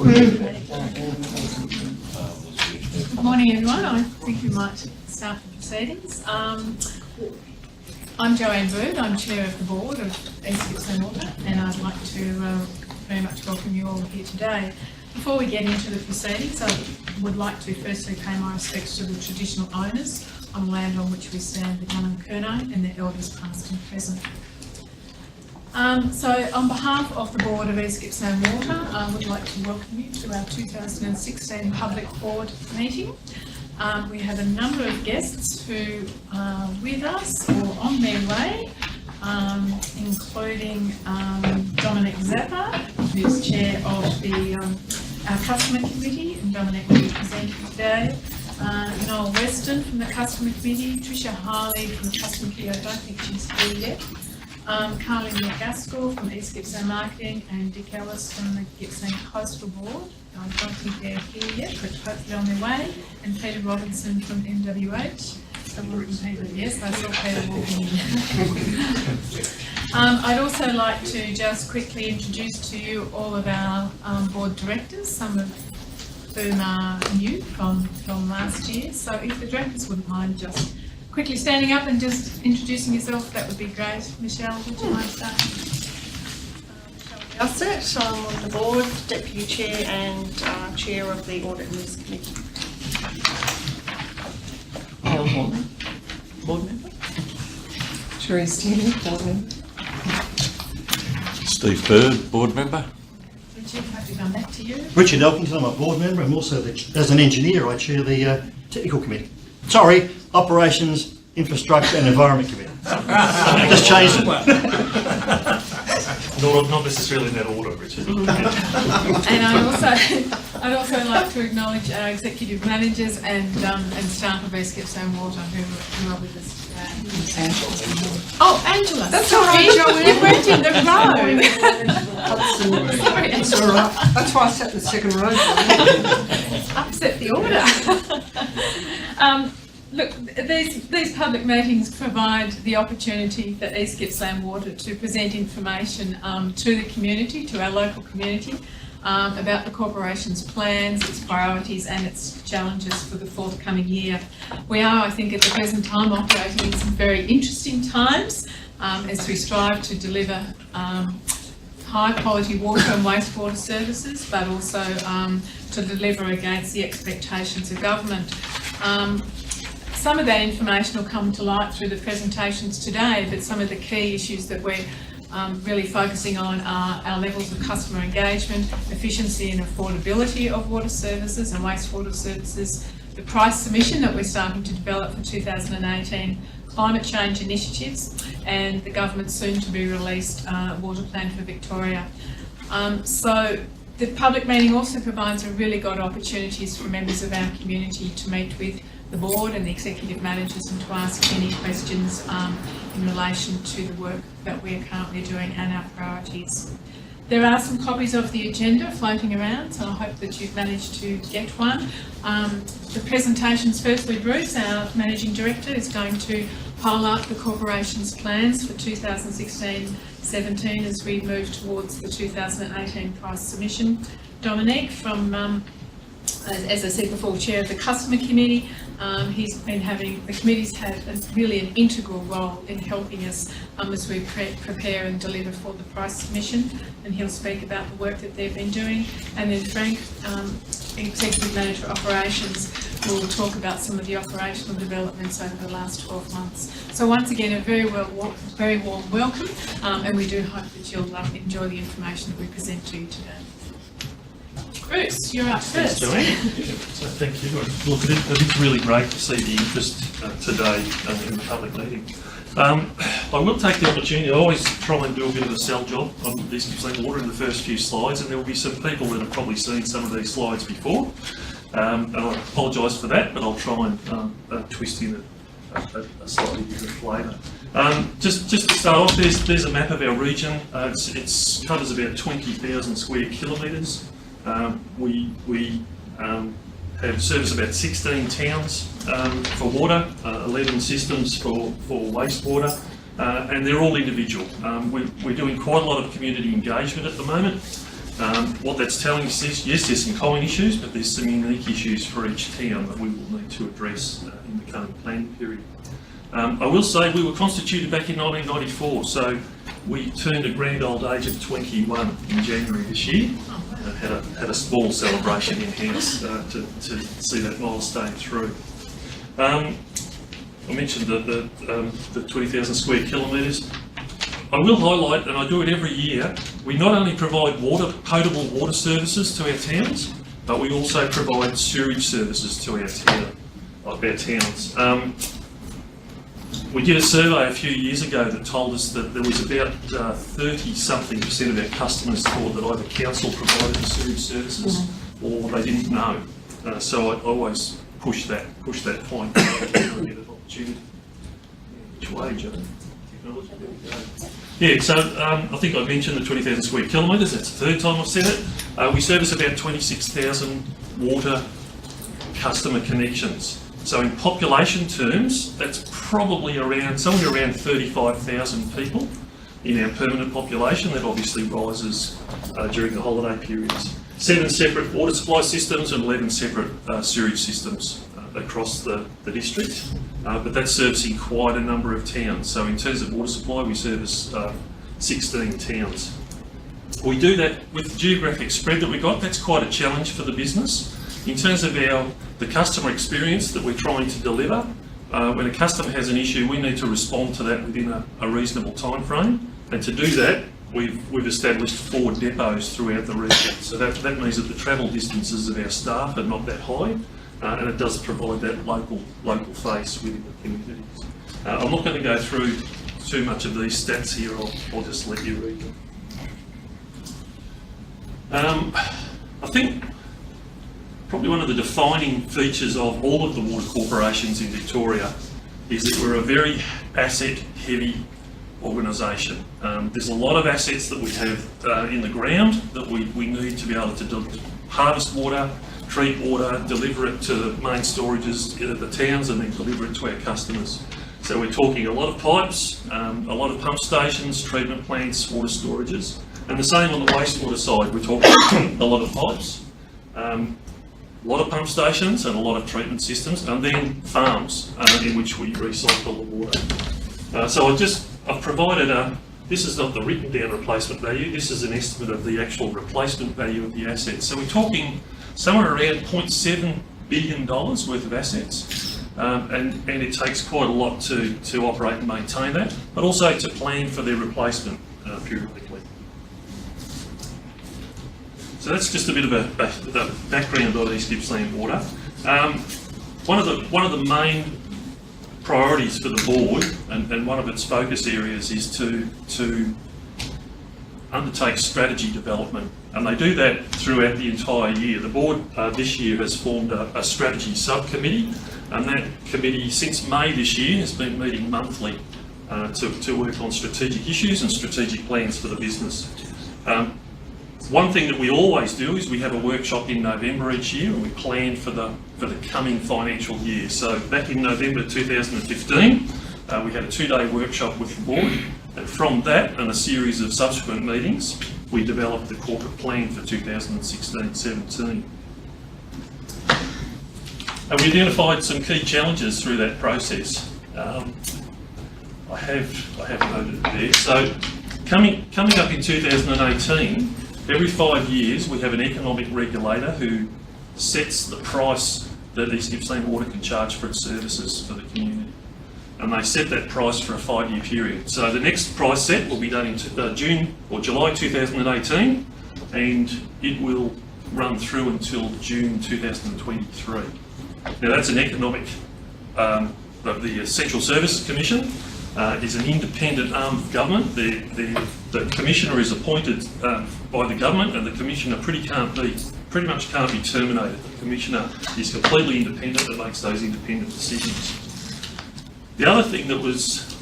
Good morning, everyone. I think we might start the proceedings. I'm Joanne Bird. I'm Chair of the Board of East Gippsland Water, and I'd like to very much welcome you all here today. Before we get into the proceedings, I would like to firstly pay my respects to the traditional owners on land on which we stand, the Gunung Kurnai, and their elders past and present. So on behalf of the Board of East Gippsland Water, I would like to welcome you to our 2016 Public Board meeting. We have a number of guests who are with us or on their way, including Dominic Zappa, who's Chair of our Customer Committee, and Dominic will be presenting today. Noel Weston from the Customer Committee, Tricia Harley from the Customer Committee, I don't think she's here yet. Carly McGaskell from East Gippsland Marketing, and Dick Ellis from the Gippsland Coastal Board. I don't think they're here yet, but hopefully on their way. And Peter Robinson from MWH. Yes, I saw Peter walking in. I'd also like to just quickly introduce to you all of our board directors, some of whom are new from last year. So if the directors wouldn't mind just quickly standing up and just introducing yourself, that would be great. Michelle, would you mind starting? Michelle Bassett, I'm on the board, Deputy Chair and Chair of the Audit and Risk Committee. Hale Horton, Board Member. Cherise Tierney, Board Member. Steve Bird, Board Member. Richard, have we come back to you? Richard Elkington, I'm a board member. I'm also, as an engineer, I chair the technical committee. Sorry, Operations, Infrastructure and Environment Committee. Just changed it. Not necessarily in that order, Richard. And I'd also like to acknowledge our executive managers and staff of East Gippsland Water who are with us today. Oh, Angela. That's all right, Joanne. You went in the row. Sorry, That's all right. That's why I sat in the second row. Upset the order. Look, these public meetings provide the opportunity for East Gippsland Water to present information to the community, to our local community, about the corporation's plans, its priorities and its challenges for the forthcoming year. We are, I think, at the present time operating in some very interesting times as we strive to deliver high quality water and wastewater services, but also to deliver against the expectations of government. Some of that information will come to light through the presentations today, but some of the key issues that we're really focusing on are our levels of customer engagement, efficiency and affordability of water services and wastewater services, the price submission that we're starting to develop for 2018, climate change initiatives, and the government's soon to be released water plan for Victoria. So the public meeting also provides a really good opportunities for members of our community to meet with the board and the executive managers and to ask any questions in relation to the work that we are currently doing and our priorities. There are some copies of the agenda floating around, so I hope that you've managed to get one. The presentations, firstly, Bruce, our Managing Director, is going to highlight the corporation's plans for 2016-17 as we move towards the 2018 price submission. Dominic, from as I said before, Chair of the Customer Committee, he's been having, the committee's had really an integral role in helping us as we prepare and deliver for the price submission, and he'll speak about the work that they've been doing. And then Frank, Executive Manager Operations, will talk about some of the operational developments over the last 12 months. So once again, a very warm welcome, and we do hope that you'll enjoy the information that we present to you today. Bruce, you're up first. Thanks, Joanne. So thank you. Look, it's really great to see the interest today in the public meeting. I will take the opportunity. I always try and do a bit of a sell job on East Gippsland Water in the first few slides, and there will be some people that have probably seen some of these slides before. And I apologise for that, but I'll try and twist in a slightly different flavour. Just to start off, there's a map of our region. It covers about 20,000 square kilometres. We have service about 16 towns for water, 11 systems for wastewater, and they're all individual. We're doing quite a lot of community engagement at the moment. What that's telling us is, yes, there's some common issues, but there's some unique issues for each town that we will need to address in the current planning period. I will say we were constituted back in 1994, so we turned a grand old age of 21 in January this year. Had a small celebration in-house to see that milestone through. I mentioned the 20,000 square kilometres. I will highlight, and I do it every year, we not only provide potable water services to our towns, but we also provide sewage services to our towns. We did a survey a few years ago that told us that there was about 30-something% of our customers thought that either council provided the sewage services or they didn't know. So I always push that point. Opportunity. Which way, Joe? Technology. There we go. Yeah, so I think I mentioned the 20,000 square kilometres. That's the third time I've said it. We service about 26,000 water customer connections. So in population terms, that's probably somewhere around 35,000 people in our permanent population. That obviously rises during the holiday periods. 7 separate water supply systems and 11 separate sewage systems across the district. But that's servicing quite a number of towns. So in terms of water supply, we service 16 towns. We do that with the geographic spread that we got. That's quite a challenge for the business. In terms of the customer experience that we're trying to deliver, when a customer has an issue, we need to respond to that within a reasonable time frame. And to do that, we've established 4 depots throughout the region. So that means that the travel distances of our staff are not that high, and it does provide that local face within the communities. I'm not going to go through too much of these stats here. I'll just let you read them. I think probably one of the defining features of all of the water corporations in Victoria is that we're a very asset-heavy organisation. There's a lot of assets that we have in the ground that we need to be able to harvest water, treat water, deliver it to the main storages at the towns, and then deliver it to our customers. So we're talking a lot of pipes, a lot of pump stations, treatment plants, water storages, and the same on the wastewater side. We're talking a lot of pipes, a lot of pump stations and a lot of treatment systems, and then farms in which we recycle the water. So I've provided this is not the written down replacement value, this is an estimate of the actual replacement value of the assets. So we're talking somewhere around $0.7 billion worth of assets, and it takes quite a lot to operate and maintain that, but also to plan for their replacement periodically. So that's just a bit of a background on East Gippsland Water. One of the main priorities for the board and one of its focus areas is to undertake strategy development, and they do that throughout the entire year. The board this year has formed a strategy subcommittee, and that committee since May this year has been meeting monthly to work on strategic issues and strategic plans for the business. One thing that we always do is we have a workshop in November each year, and we plan for the coming financial year. So back in November 2015, we had a 2-day workshop with the board, and from that and a series of subsequent meetings, we developed the corporate plan for 2016-17. And we identified some key challenges through that process. I have noted it there. So coming up in 2018, every 5 years we have an economic regulator who sets the price that East Gippsland Water can charge for its services for the community. And they set that price for a 5-year period. So the next price set will be done in June or July 2018, and it will run through until June 2023. Now that's an economic, the Central Services Commission is an independent arm of government. The commissioner is appointed by the government, and the commissioner pretty much can't be terminated. The commissioner is completely independent and makes those independent decisions. The other thing that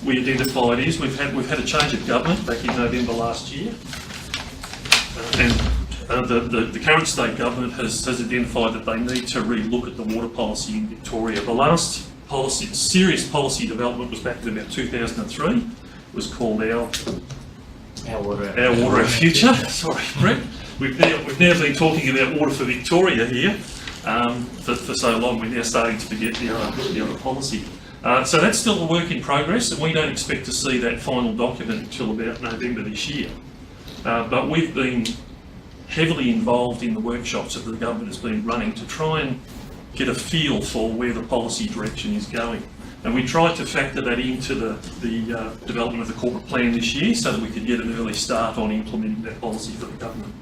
we identified is we've had a change of government back in November last year, and the current state government has identified that they need to re-look at the water policy in Victoria. The last serious policy development was back in about 2003. It was called Our Water, Our Future. Sorry, Brett. we've now been talking about Water for Victoria here for so long. We're now starting to forget the other policy. So that's still a work in progress, and we don't expect to see that final document until about November this year. But we've been heavily involved in the workshops that the government has been running to try and get a feel for where the policy direction is going. And we tried to factor that into the development of the corporate plan this year so that we could get an early start on implementing that policy for the government.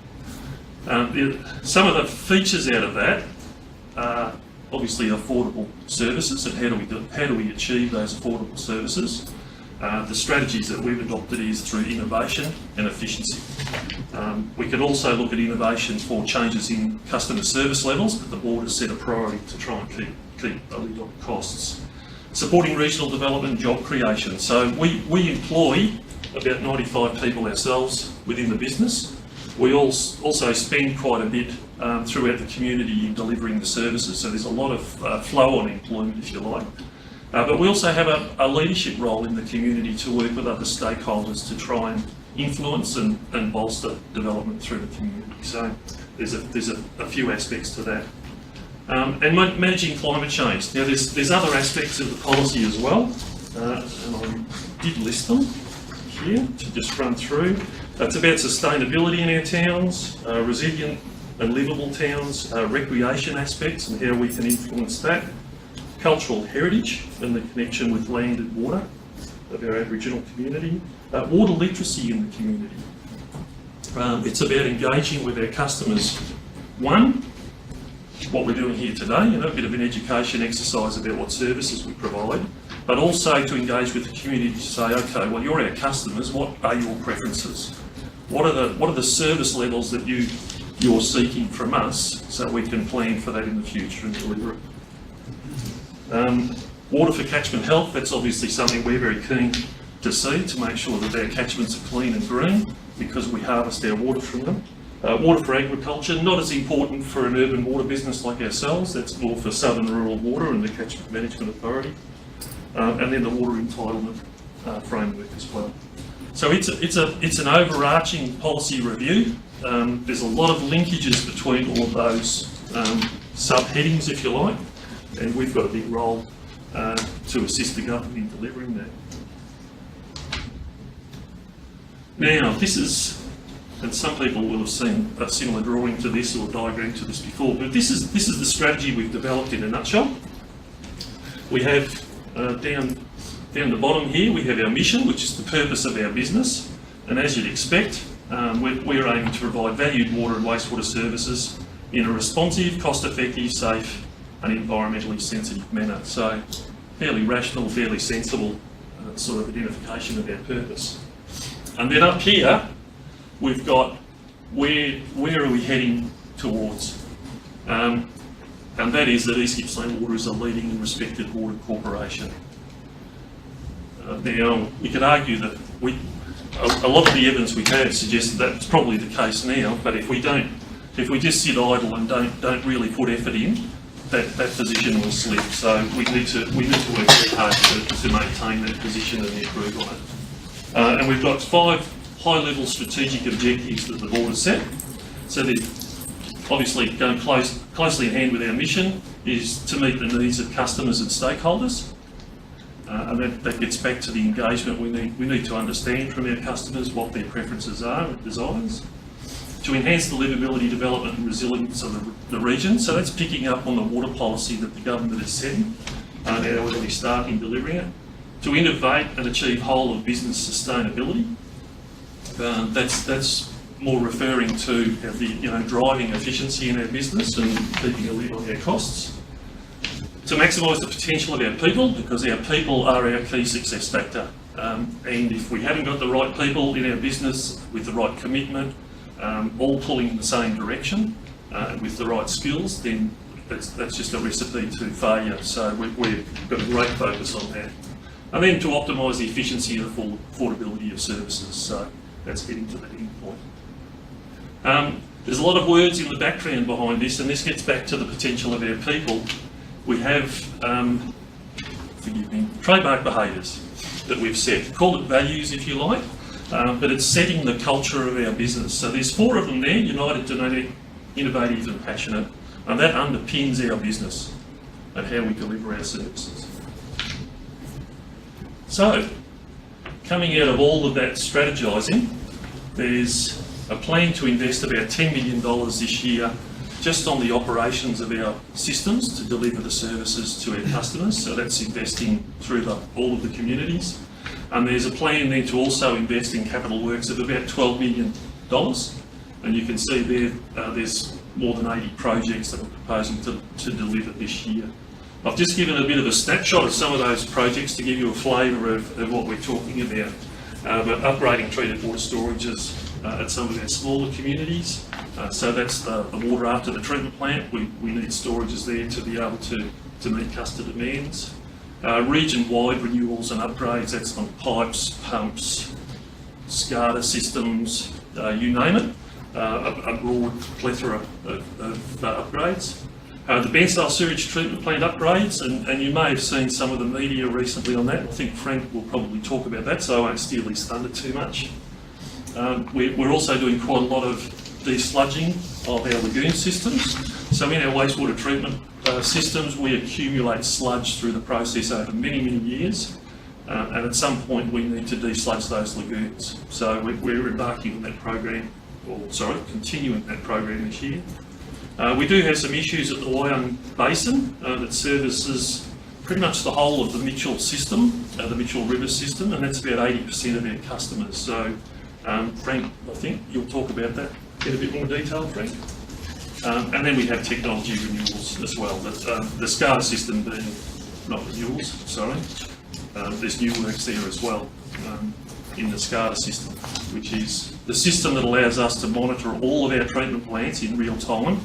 Some of the features out of that are obviously affordable services and how do we achieve those affordable services. The strategies that we've adopted is through innovation and efficiency. We could also look at innovation for changes in customer service levels, but the board has set a priority to try and keep a lid on costs. Supporting regional development and job creation. So we employ about 95 people ourselves within the business. We also spend quite a bit throughout the community in delivering the services, so there's a lot of flow on employment, if you like. But we also have a leadership role in the community to work with other stakeholders to try and influence and bolster development through the community. So there's a few aspects to that. And managing climate change. Now there's other aspects of the policy as well, and I did list them here to just run through. It's about sustainability in our towns, resilient and livable towns, recreation aspects and how we can influence that, cultural heritage and the connection with land and water of our Aboriginal community, water literacy in the community. It's about engaging with our customers. One, what we're doing here today, a bit of an education exercise about what services we provide, but also to engage with the community to say, okay, well, you're our customers, what are your preferences? What are the service levels that you're seeking from us so we can plan for that in the future and deliver it? Water for catchment health, that's obviously something we're very keen to see, to make sure that our catchments are clean and green because we harvest our water from them. Water for agriculture, not as important for an urban water business like ourselves, that's more for Southern Rural Water and the Catchment Management Authority. And then the water entitlement framework as well. So it's an overarching policy review. There's a lot of linkages between all of those subheadings, if you like, and we've got a big role to assist the government in delivering that. Now, this is, and some people will have seen a similar drawing to this or diagram to this before, but this is the strategy we've developed in a nutshell. We have down the bottom here, we have our mission, which is the purpose of our business, and as you'd expect, we're aiming to provide valued water and wastewater services in a responsive, cost-effective, safe and environmentally sensitive manner. So fairly rational, fairly sensible sort of identification of our purpose. And then up here, we've got where are we heading towards? And that is that East Gippsland Water is a leading and respected water corporation. Now, we could argue that a lot of the evidence we have suggests that that's probably the case now, but if we just sit idle and don't really put effort in, that position will slip. So we need to work very hard to maintain that position and improve on it. And we've got 5 high-level strategic objectives that the board has set. So they're obviously going closely in hand with our mission is to meet the needs of customers and stakeholders. And that gets back to the engagement we need to understand from our customers what their preferences are and desires. To enhance the livability, development and resilience of the region. So that's picking up on the water policy that the government is setting and how we're really starting delivering it. To innovate and achieve whole of business sustainability. That's more referring to driving efficiency in our business and keeping a lid on our costs. To maximise the potential of our people, because our people are our key success factor. And if we haven't got the right people in our business with the right commitment, all pulling in the same direction, with the right skills, then that's just a recipe to failure. So we've got a great focus on that. And then to optimise the efficiency and affordability of services. So that's getting to that end point. There's a lot of words in the background behind this, and this gets back to the potential of our people. We have, trademark behaviours that we've set. Call it values if you like, but it's setting the culture of our business. So there's 4 of them there: united, dynamic, innovative and passionate, and that underpins our business and how we deliver our services. So, coming out of all of that strategising, there's a plan to invest about $10 million this year just on the operations of our systems to deliver the services to our customers. So that's investing through all of the communities. And there's a plan then to also invest in capital works of about $12 million. And you can see there, there's more than 80 projects that we're proposing to deliver this year. I've just given a bit of a snapshot of some of those projects to give you a flavour of what we're talking about. But upgrading treated water storages at some of our smaller communities. So that's the water after the treatment plant. We need storages there to be able to meet customer demands. Region-wide renewals and upgrades, that's on pipes, pumps, SCADA systems, you name it. A broad plethora of upgrades. The Bairnsdale sewage treatment plant upgrades, and you may have seen some of the media recently on that. I think Frank will probably talk about that, so I won't steal his thunder too much. We're also doing quite a lot of desludging of our lagoon systems. So in our wastewater treatment systems, we accumulate sludge through the process over many, many years, and at some point we need to desludge those lagoons. So we're embarking on that program, continuing that program this year. We do have some issues at the Wyong Basin that services pretty much the whole of the Mitchell system, the Mitchell River system, and that's about 80% of our customers. So, Frank, I think you'll talk about that in a bit more detail, Frank. And then we have technology renewals as well. The SCADA system being, not renewals, sorry. There's new works there as well in the SCADA system, which is the system that allows us to monitor all of our treatment plants in real time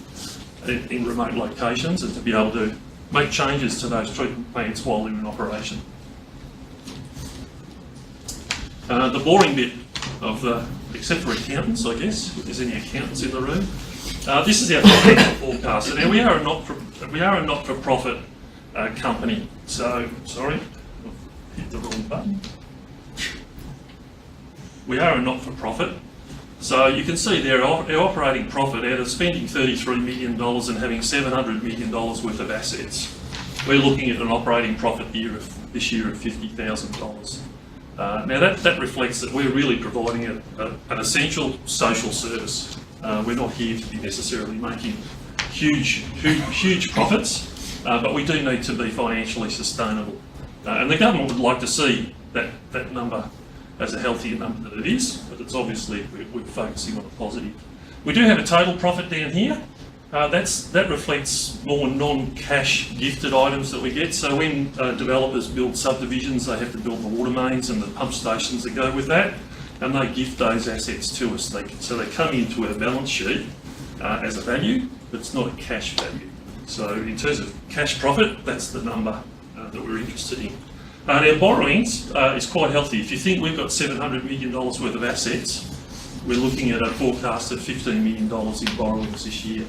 in remote locations and to be able to make changes to those treatment plants while they're in operation. The boring bit of the, except for accountants, I guess, if there's any accountants in the room, this is our financial forecast. Now we are a not-for-profit company. So, sorry, I've hit the wrong button. We are a not-for-profit. So you can see there our operating profit out of spending $33 million and having $700 million worth of assets. We're looking at an operating profit this year of $50,000. Now that reflects that we're really providing an essential social service. We're not here to be necessarily making huge profits, but we do need to be financially sustainable. And the government would like to see that number as a healthier number than it is, but it's obviously we're focusing on a positive. We do have a total profit down here. That reflects more non-cash gifted items that we get. So when developers build subdivisions, they have to build the water mains and the pump stations that go with that, and they gift those assets to us. So they come into our balance sheet as a value, but it's not a cash value. So in terms of cash profit, that's the number that we're interested in. Our borrowings is quite healthy. If you think we've got $700 million worth of assets, we're looking at a forecast of $15 million in borrowings this year.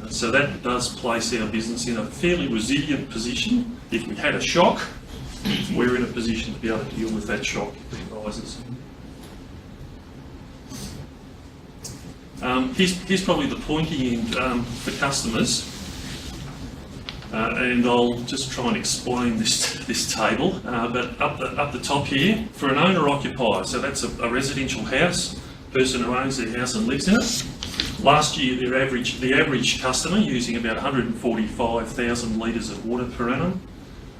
So that does place our business in a fairly resilient position. If we had a shock, we're in a position to be able to deal with that shock if it arises. Here's probably the pointy end for customers. And I'll just try and explain this table. But up the top here, for an owner-occupier, so that's a residential house, person who owns their house and lives in it. Last year, the average customer using about 145,000 litres of water per annum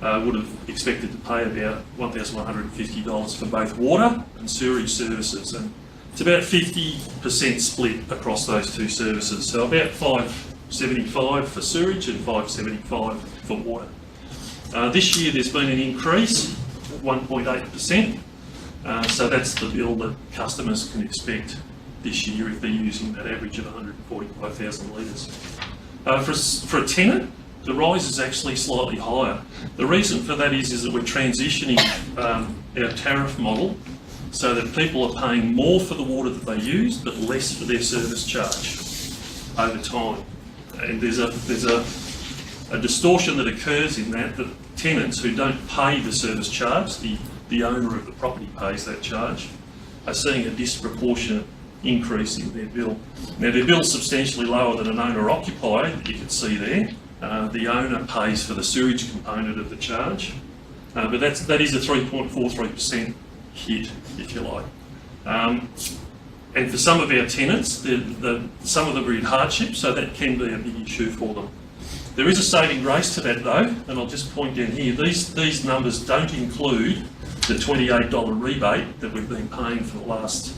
would have expected to pay about $1,150 for both water and sewerage services, and it's about 50% split across those two services. So about $575 for sewerage and $575 for water. This year there's been an increase of 1.8%, so that's the bill that customers can expect this year if they're using that average of 145,000 litres. For a tenant, the rise is actually slightly higher. The reason for that is that we're transitioning our tariff model so that people are paying more for the water that they use but less for their service charge over time. And there's a distortion that occurs in that tenants who don't pay the service charge, the owner of the property pays that charge, are seeing a disproportionate increase in their bill. Now, their bill's substantially lower than an owner-occupier, you can see there. The owner pays for the sewage component of the charge, but that is a 3.43% hit, if you like. And for some of our tenants, some of them are in hardship, so that can be a big issue for them. There is a saving grace to that though, and I'll just point down here, these numbers don't include the $28 rebate that we've been paying for the last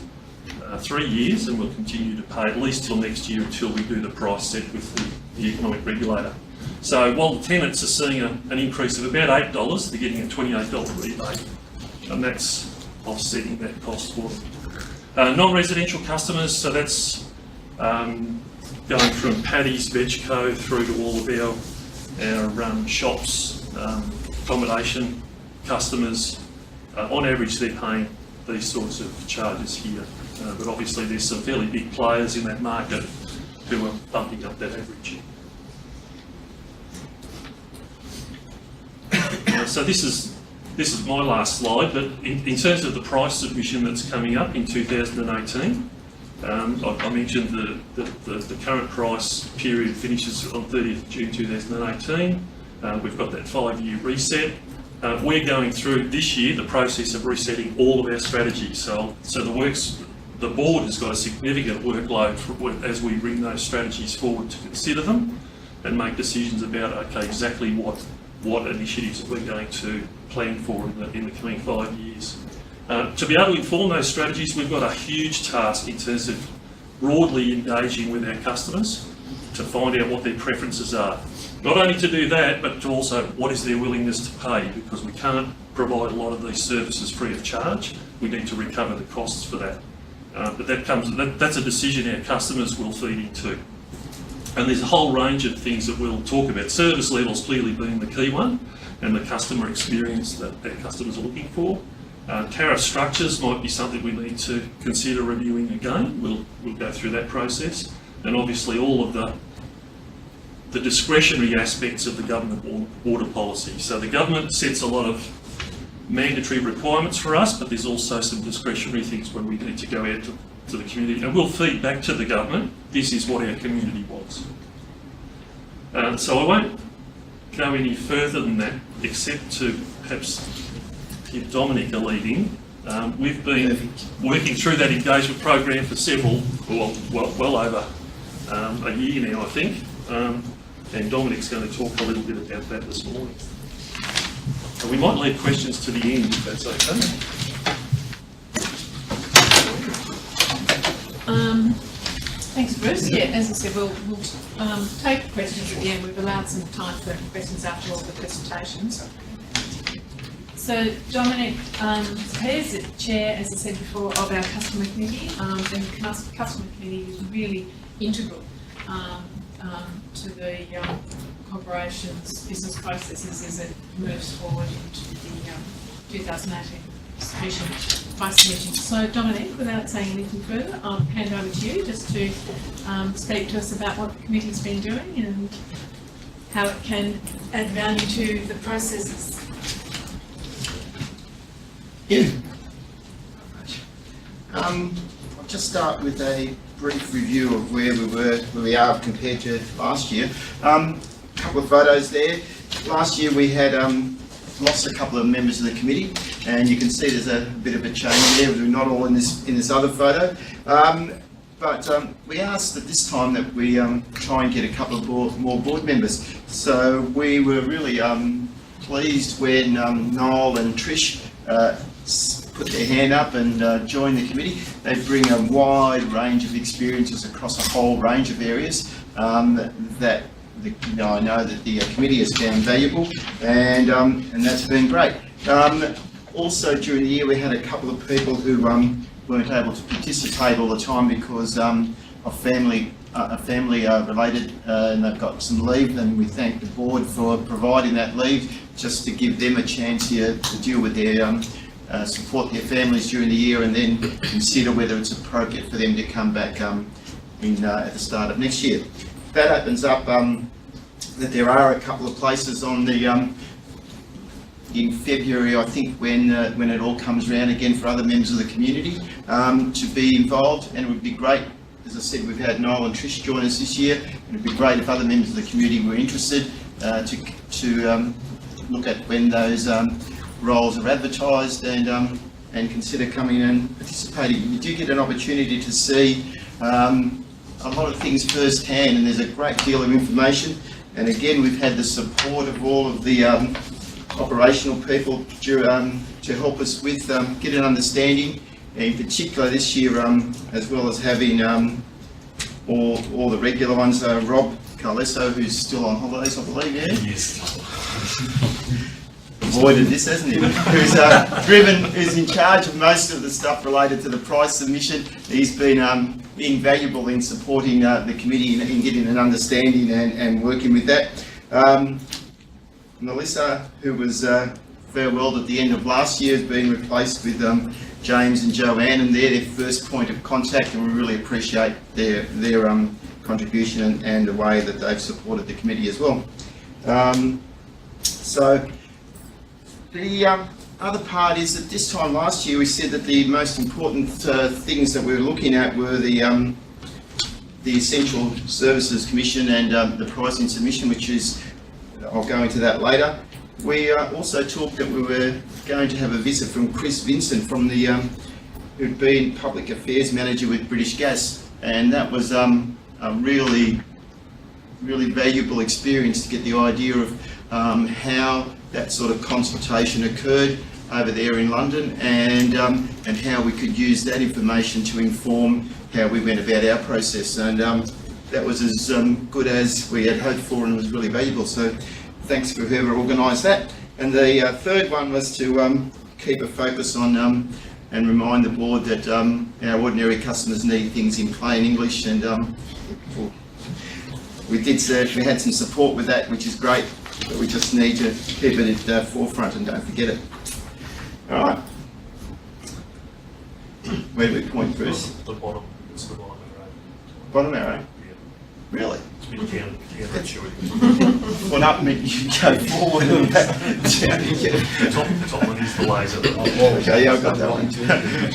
3 years, and we'll continue to pay at least till next year until we do the price set with the economic regulator. So while the tenants are seeing an increase of about $8, they're getting a $28 rebate, and that's offsetting that cost for them. Non-residential customers, so that's going from Paddy's, Vegco, through to all of our shops, accommodation customers. On average, they're paying these sorts of charges here, but obviously there's some fairly big players in that market who are bumping up that average. So this is my last slide, but in terms of the price submission that's coming up in 2018, I mentioned the current price period finishes on 30th June 2018. We've got that 5-year reset. We're going through this year the process of resetting all of our strategies. So the board has got a significant workload as we bring those strategies forward to consider them and make decisions about, okay, exactly what initiatives we're going to plan for in the coming 5 years. To be able to inform those strategies, we've got a huge task in terms of broadly engaging with our customers to find out what their preferences are. Not only to do that, but to also what is their willingness to pay, because we can't provide a lot of these services free of charge. We need to recover the costs for that. But that's a decision our customers will feed into. And there's a whole range of things that we'll talk about. Service levels clearly being the key one, and the customer experience that our customers are looking for. Tariff structures might be something we need to consider reviewing again. We'll go through that process. And obviously all of the discretionary aspects of the government water policy. So the government sets a lot of mandatory requirements for us, but there's also some discretionary things where we need to go out to the community, and we'll feed back to the government, this is what our community wants. So I won't go any further than that, except to perhaps give Dominic a lead in. We've been working through that engagement program for well over a year now, I think. And Dominic's going to talk a little bit about that this morning. And we might leave questions to the end, if that's okay. Thanks, Bruce. Yeah, as I said, we'll take questions at the end. We've allowed some time for questions after all the presentations. So Dominic is the chair, as I said before, of our customer committee, and the customer committee is really integral to the corporation's business processes as it moves forward into the 2018 vice submission. So Dominic, without saying anything further, I'll hand over to you just to speak to us about what the committee's been doing and how it can add value to the processes. Yeah. I'll just start with a brief review of where we are compared to last year. A couple of photos there. Last year we had lost a couple of members of the committee, and you can see there's a bit of a change there. We're not all in this other photo, but we asked at this time that we try and get a couple of more board members. So we were really pleased when Noel and Trish put their hand up and joined the committee. They bring a wide range of experiences across a whole range of areas that I know that the committee has found valuable, and that's been great. Also during the year we had a couple of people who weren't able to participate all the time because of family related, and they've got some leave, and we thank the board for providing that leave just to give them a chance here to deal with their support their families during the year, and then consider whether it's appropriate for them to come back at the start of next year. That opens up that there are a couple of places on the in February, I think, when it all comes around again for other members of the community to be involved. And it would be great, as I said, we've had Noel and Trish join us this year. It would be great if other members of the community were interested to look at when those roles are advertised and consider coming and participating. You do get an opportunity to see a lot of things firsthand, and there's a great deal of information. And again, we've had the support of all of the operational people to help us with get an understanding. In particular this year, as well as having all the regular ones, Rob Carlesso, who's still on holidays, I believe, yeah? Yes. Avoided this, hasn't he? Who's in charge of most of the stuff related to the price submission. He's been invaluable in supporting the committee in getting an understanding and working with that. Melissa, who was farewelled at the end of last year, has been replaced with James and Joanne, and they're their first point of contact, and we really appreciate their contribution and the way that they've supported the committee as well. So the other part is that this time last year we said that the most important things that we were looking at were the Essential Services Commission and the pricing submission, which is, I'll go into that later. We also talked that we were going to have a visit from Chris Vincent, from the who'd been Public Affairs Manager with British Gas, and that was a really valuable experience to get the idea of how that sort of consultation occurred over there in London, and how we could use that information to inform how we went about our process. And that was as good as we had hoped for, and was really valuable. So thanks for whoever organised that. And the third one was to keep a focus on and remind the board that our ordinary customers need things in plain English, and we had some support with that, which is great, but we just need to keep it at the forefront and don't forget it. All right. Where do we point, Bruce? The bottom, it's the bottom arrow. Bottom arrow? Yeah. Really? It's been counted, sure. Well, up meant you go forward and back down. The top one is the laser. Okay, yeah, I've got that one.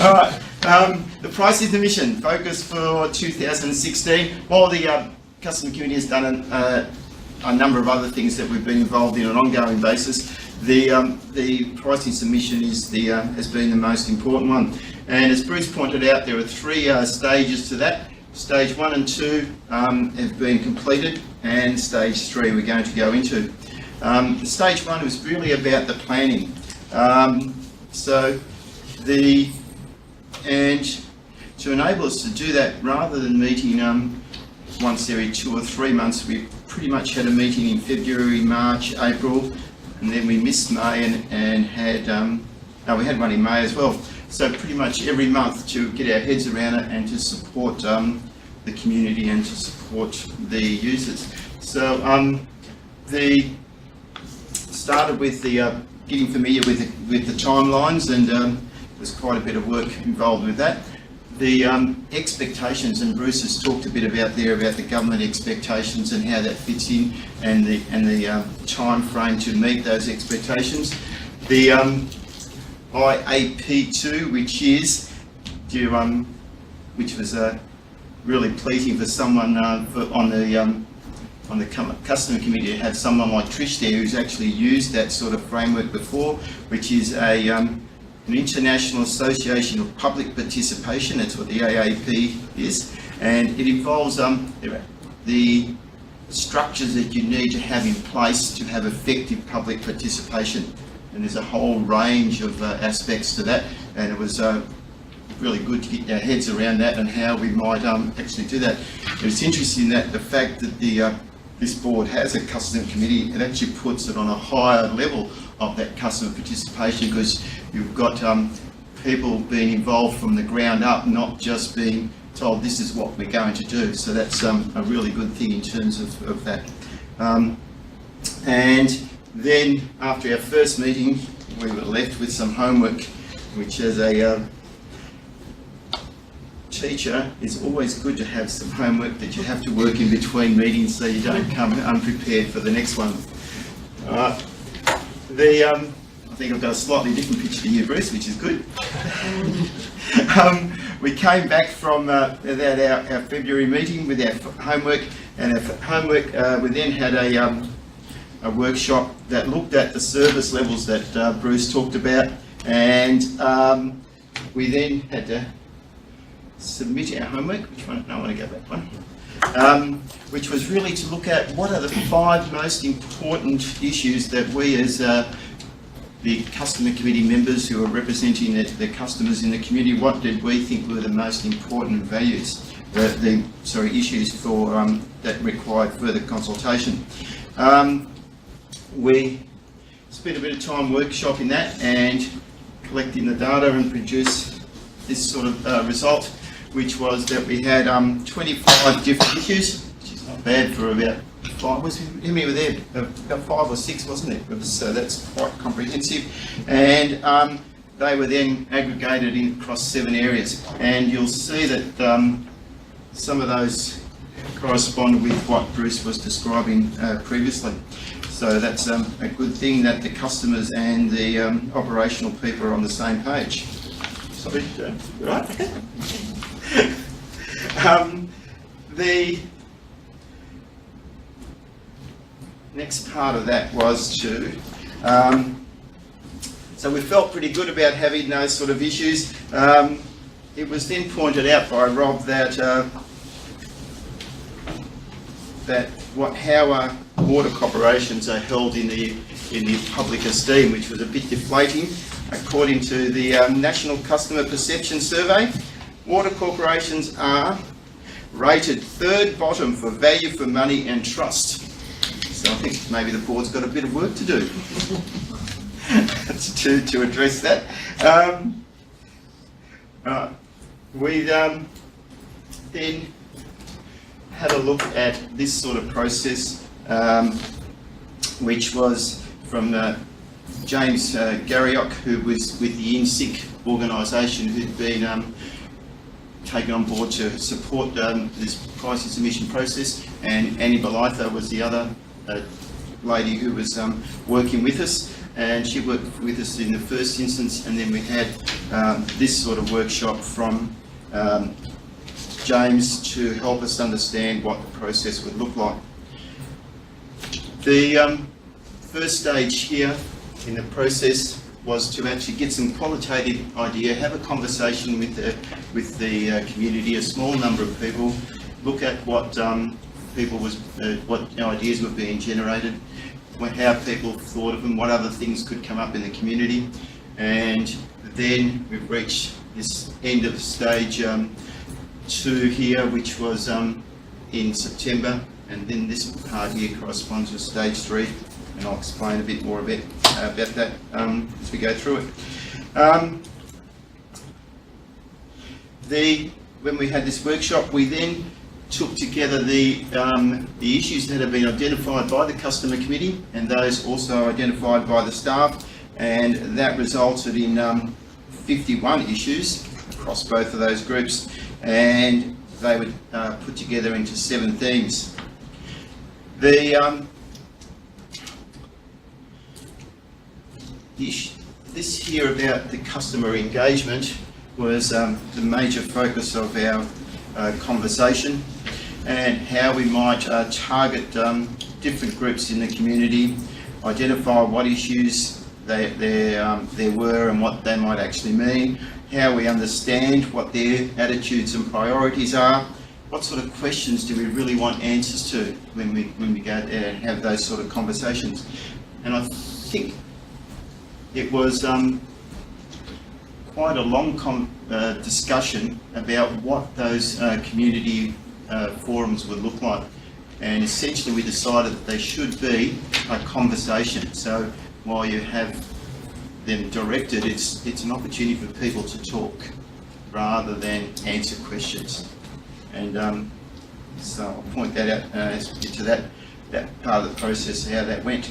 All right. The pricing submission focus for 2016. While the Customer Committee has done a number of other things that we've been involved in on an ongoing basis, the pricing submission is has been the most important one. And as Bruce pointed out, there are three stages to that. Stage 1 and 2 have been completed, and stage 3 we're going to go into. Stage 1 was really about the planning. And to enable us to do that, rather than meeting once every 2 or 3 months, we pretty much had a meeting in February, March, April, and then we missed May and had, we had one in May as well. So pretty much every month to get our heads around it and to support the community and to support the users. So started with the getting familiar with the timelines, and there's quite a bit of work involved with that. The expectations, and Bruce has talked a bit about the government expectations and how that fits in, and the time frame to meet those expectations. The IAP2, which was really pleasing for someone on the customer committee to have someone like Trish there who's actually used that sort of framework before, which is an International Association of Public Participation. That's what the AAP is, and it involves the structures that you need to have in place to have effective public participation. And there's a whole range of aspects to that, and it was really good to get our heads around that and how we might actually do that. And it's interesting that the fact that this board has a customer committee, it actually puts it on a higher level of that customer participation, because you've got people being involved from the ground up, not just being told this is what we're going to do. So that's a really good thing in terms of that. And then after our first meeting, we were left with some homework, which as a teacher, it's always good to have some homework that you have to work in between meetings so you don't come unprepared for the next one. I think I've got a slightly different picture to you, Bruce, which is good. We came back from our February meeting with our homework, and our homework, we then had a workshop that looked at the service levels that Bruce talked about, and we then had to submit our homework. Which one? No, I want to go back one. Which was really to look at what are the 5 most important issues that we as the customer committee members who are representing the customers in the community, what did we think were the most important values, issues for that required further consultation. We spent a bit of time workshopping that and collecting the data and produced this sort of result, which was that we had 25 different issues, which is not bad for about 5, how many were there? About 5 or 6, wasn't it? So that's quite comprehensive. And they were then aggregated across 7 areas. And you'll see that some of those correspond with what Bruce was describing previously. So that's a good thing that the customers and the operational people are on the same page. Sorry, right? The next part of that was to, so we felt pretty good about having those sort of issues. It was then pointed out by Rob that how water corporations are held in the public esteem, which was a bit deflating. According to the National Customer Perception Survey, water corporations are rated 3rd bottom for value for money and trust. So I think maybe the board's got a bit of work to do to address that. We then had a look at this sort of process, which was from James Garriock, who was with the INSIC organisation, who'd been taken on board to support this pricing submission process, and Annie Belitha was the other lady who was working with us, and she worked with us in the first instance, and then we had this sort of workshop from James to help us understand what the process would look like. The first stage here in the process was to actually get some qualitative idea, have a conversation with the community, a small number of people, look at what what ideas were being generated, how people thought of them, what other things could come up in the community, and then we've reached this end of stage 2 here, which was in September, and then this part here corresponds with stage 3, and I'll explain a bit more about that as we go through it. When we had this workshop, we then took together the issues that have been identified by the customer committee and those also identified by the staff, and that resulted in 51 issues across both of those groups, and they were put together into 7 themes. This here about the customer engagement was the major focus of our conversation, and how we might target different groups in the community, identify what issues there were and what they might actually mean, how we understand what their attitudes and priorities are, what sort of questions do we really want answers to when we go there and have those sort of conversations. And I think it was quite a long discussion about what those community forums would look like, and essentially we decided that they should be a conversation. So while you have them directed, it's an opportunity for people to talk rather than answer questions. And so I'll point that out as we get to that part of the process, how that went.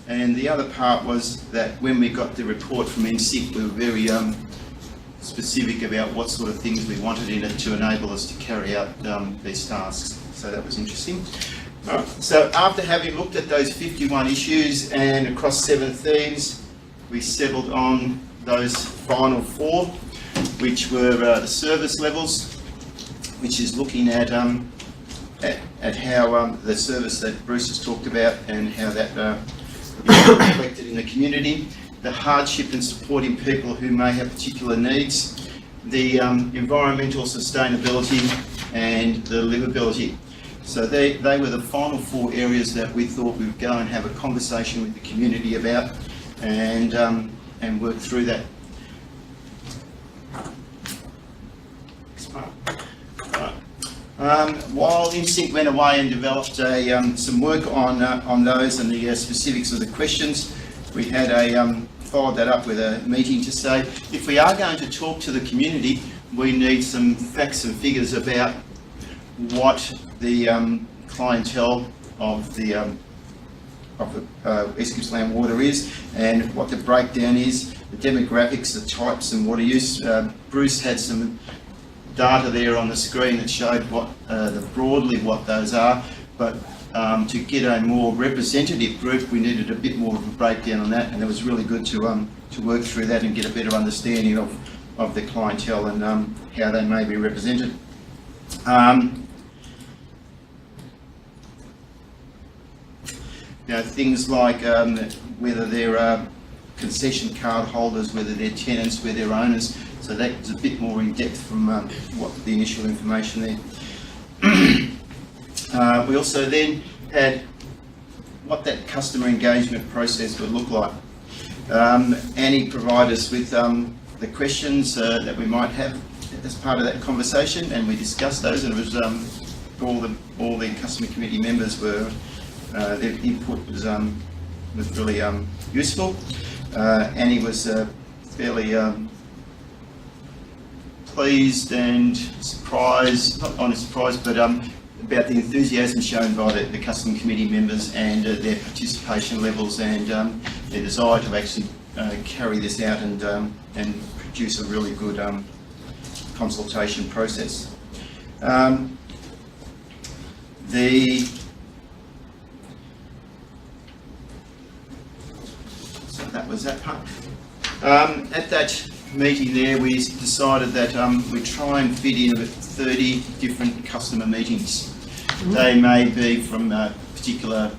And the other part was that when we got the report from INSIC, we were very specific about what sort of things we wanted in it to enable us to carry out these tasks. So that was interesting. Alright, so after having looked at those 51 issues and across 7 themes, we settled on those final 4, which were the service levels, which is looking at how the service that Bruce has talked about and how that is reflected in the community, the hardship in supporting people who may have particular needs, the environmental sustainability and the livability. So they were the final 4 areas that we thought we would go and have a conversation with the community about and work through that. While InSync went away and developed some work on those and the specifics of the questions, we had followed that up with a meeting to say, if we are going to talk to the community, we need some facts and figures about what the clientele of the East Gippsland Water is and what the breakdown is, the demographics, the types and water use. Bruce had some data there on the screen that showed what broadly what those are, but to get a more representative group, we needed a bit more of a breakdown on that, and it was really good to work through that and get a better understanding of the clientele and how they may be represented. Things like whether they're concession card holders, whether they're tenants, whether they're owners. So that was a bit more in depth from what the initial information there. We also then had what that customer engagement process would look like. Annie provided us with the questions that we might have as part of that conversation, and we discussed those, and it was all the customer committee members were their input was really useful. Annie was fairly pleased and surprised, not only surprised, but about the enthusiasm shown by the customer committee members and their participation levels and their desire to actually carry this out and produce a really good consultation process. So that was that part. At that meeting there, we decided that we try and fit in about 30 different customer meetings. They may be from a particular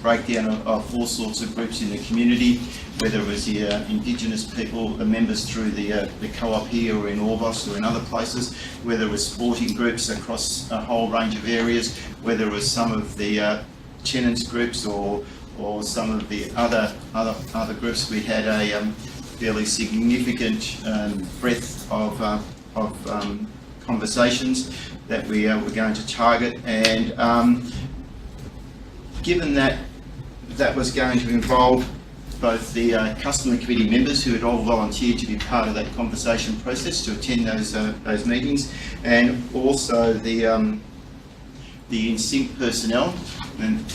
breakdown of all sorts of groups in the community, whether it was the Indigenous people, the members through the co-op here or in Orbost or in other places, whether it was sporting groups across a whole range of areas, whether it was some of the tenants groups or some of the other groups. We had a fairly significant breadth of conversations that we were going to target, and given that that was going to involve both the customer committee members who had all volunteered to be part of that conversation process to attend those meetings, and also the InSync personnel, and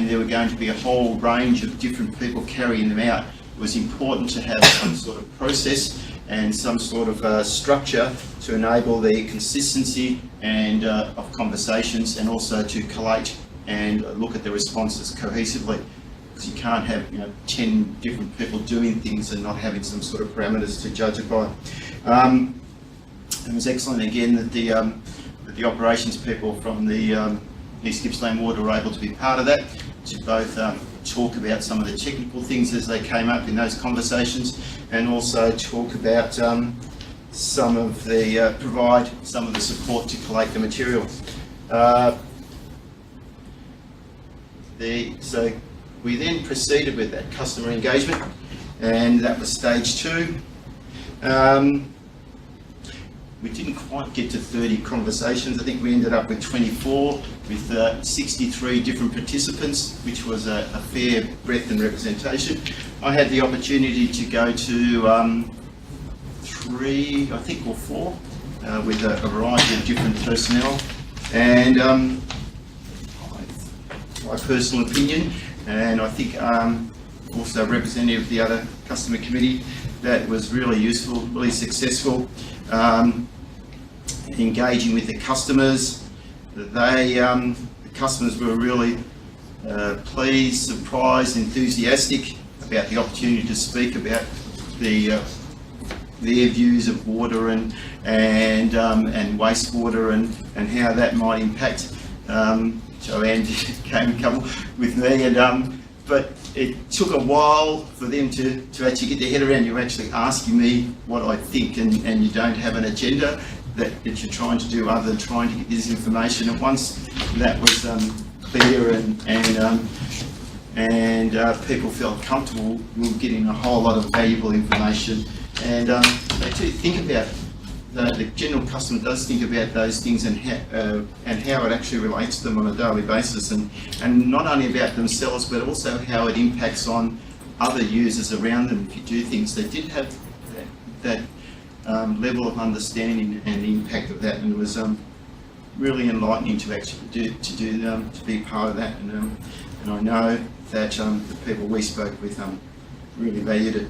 there were going to be a whole range of different people carrying them out. It was important to have some sort of process and some sort of structure to enable the consistency and of conversations, and also to collate and look at the responses cohesively, because you can't have 10 different people doing things and not having some sort of parameters to judge it by. It was excellent again that the operations people from the East Gippsland Water were able to be part of that, to both talk about some of the technical things as they came up in those conversations, and also talk about some of the provide some of the support to collate the material. So we then proceeded with that customer engagement, and that was stage 2. We didn't quite get to 30 conversations. I think we ended up with 24 with 63 different participants, which was a fair breadth and representation. I had the opportunity to go to 3, I think, or 4 with a variety of different personnel, and my personal opinion, and I think also representative of the other customer committee, that was really useful, really successful. Engaging with the customers, the customers were really pleased, surprised, enthusiastic about the opportunity to speak about their views of water and wastewater and how that might impact. Joanne came a couple with me, but it took a while for them to actually get their head around you actually asking me what I think, and you don't have an agenda that you're trying to do other than trying to get this information. And once that was clear and people felt comfortable, we were getting a whole lot of valuable information. And they do think about, the general customer does think about those things and how it actually relates to them on a daily basis, and not only about themselves but also how it impacts on other users around them. If you do things, they did have that level of understanding and the impact of that, and it was really enlightening to actually to be part of that. And I know that the people we spoke with really valued it.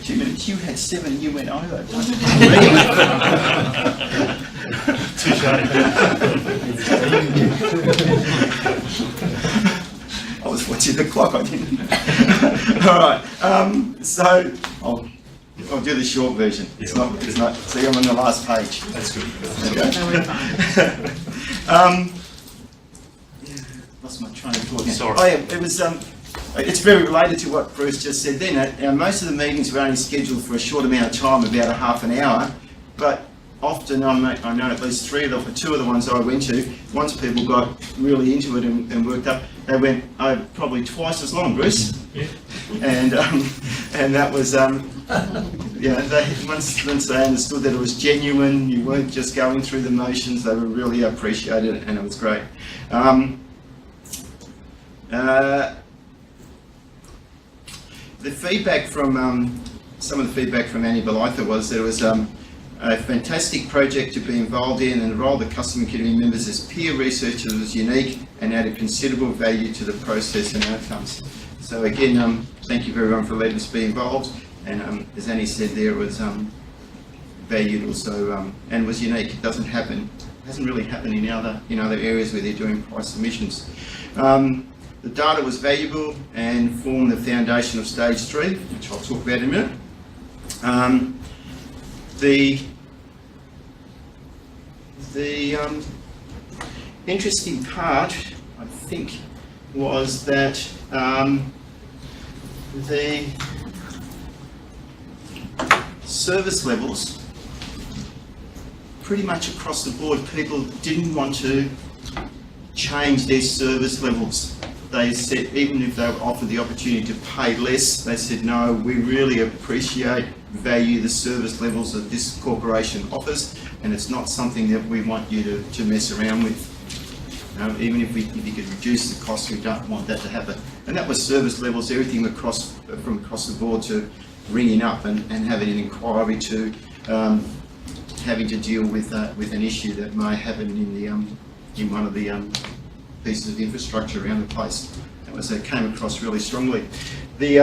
2 minutes. You had 7, you went over. I was watching the clock, I didn't. All right. So I'll do the short version. It's not. See, I'm on the last page. That's good. Okay. Lost my train of thought now. Sorry. Oh yeah, it was. It's very related to what Bruce just said then. Most of the meetings were only scheduled for a short amount of time, about a half an hour, but often I know at least 2 of the ones I went to, once people got really into it and worked up, they went probably twice as long, Bruce. Yeah. And that was, once they understood that it was genuine, you weren't just going through the motions, they were really appreciated it, and it was great. The feedback from some of the feedback from Annie Belitha was that it was a fantastic project to be involved in, and the role of the customer community members as peer researchers was unique and added considerable value to the process and outcomes. So again, thank you everyone for letting us be involved, and as Annie said there, it was valued also and was unique. It doesn't happen, hasn't really happened in other areas where they're doing price submissions. The data was valuable and formed the foundation of stage 3, which I'll talk about in a minute. The interesting part, I think, was that the service levels, pretty much across the board, people didn't want to change their service levels. They said, even if they were offered the opportunity to pay less, they said, no, we really value the service levels that this corporation offers, and it's not something that we want you to mess around with. Even if you could reduce the cost, we don't want that to happen. And that was service levels, everything from across the board, to ringing up and having an inquiry, to having to deal with an issue that may happen in one of the pieces of infrastructure around the place. That came across really strongly. The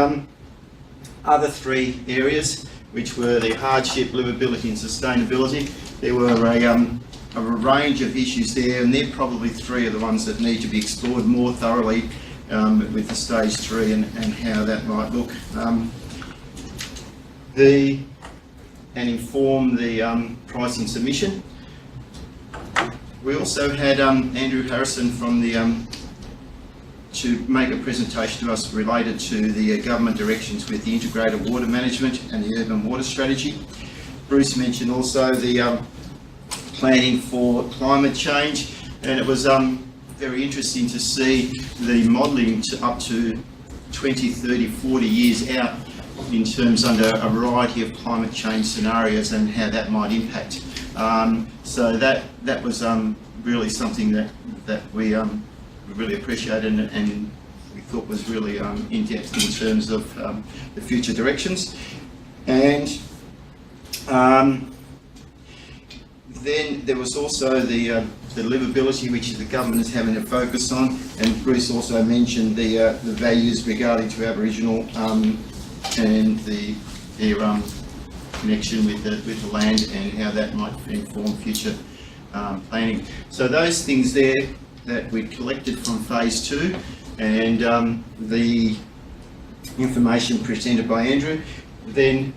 other 3 areas, which were the hardship, livability and sustainability, there were a range of issues there, and they're probably 3 of the ones that need to be explored more thoroughly with the stage 3 and how that might look. And inform the pricing submission. We also had Andrew Harrison from to make a presentation to us related to the government directions with the integrated water management and the urban water strategy. Bruce mentioned also the planning for climate change, and it was very interesting to see the modelling up to 20, 30, 40 years out in terms under a variety of climate change scenarios and how that might impact. So that was really something that we really appreciated and we thought was really in depth in terms of the future directions. And then there was also the livability, which the government is having a focus on, and Bruce also mentioned the values regarding to Aboriginal and their connection with the land and how that might inform future planning. So those things there that we collected from phase 2 and the information presented by Andrew, then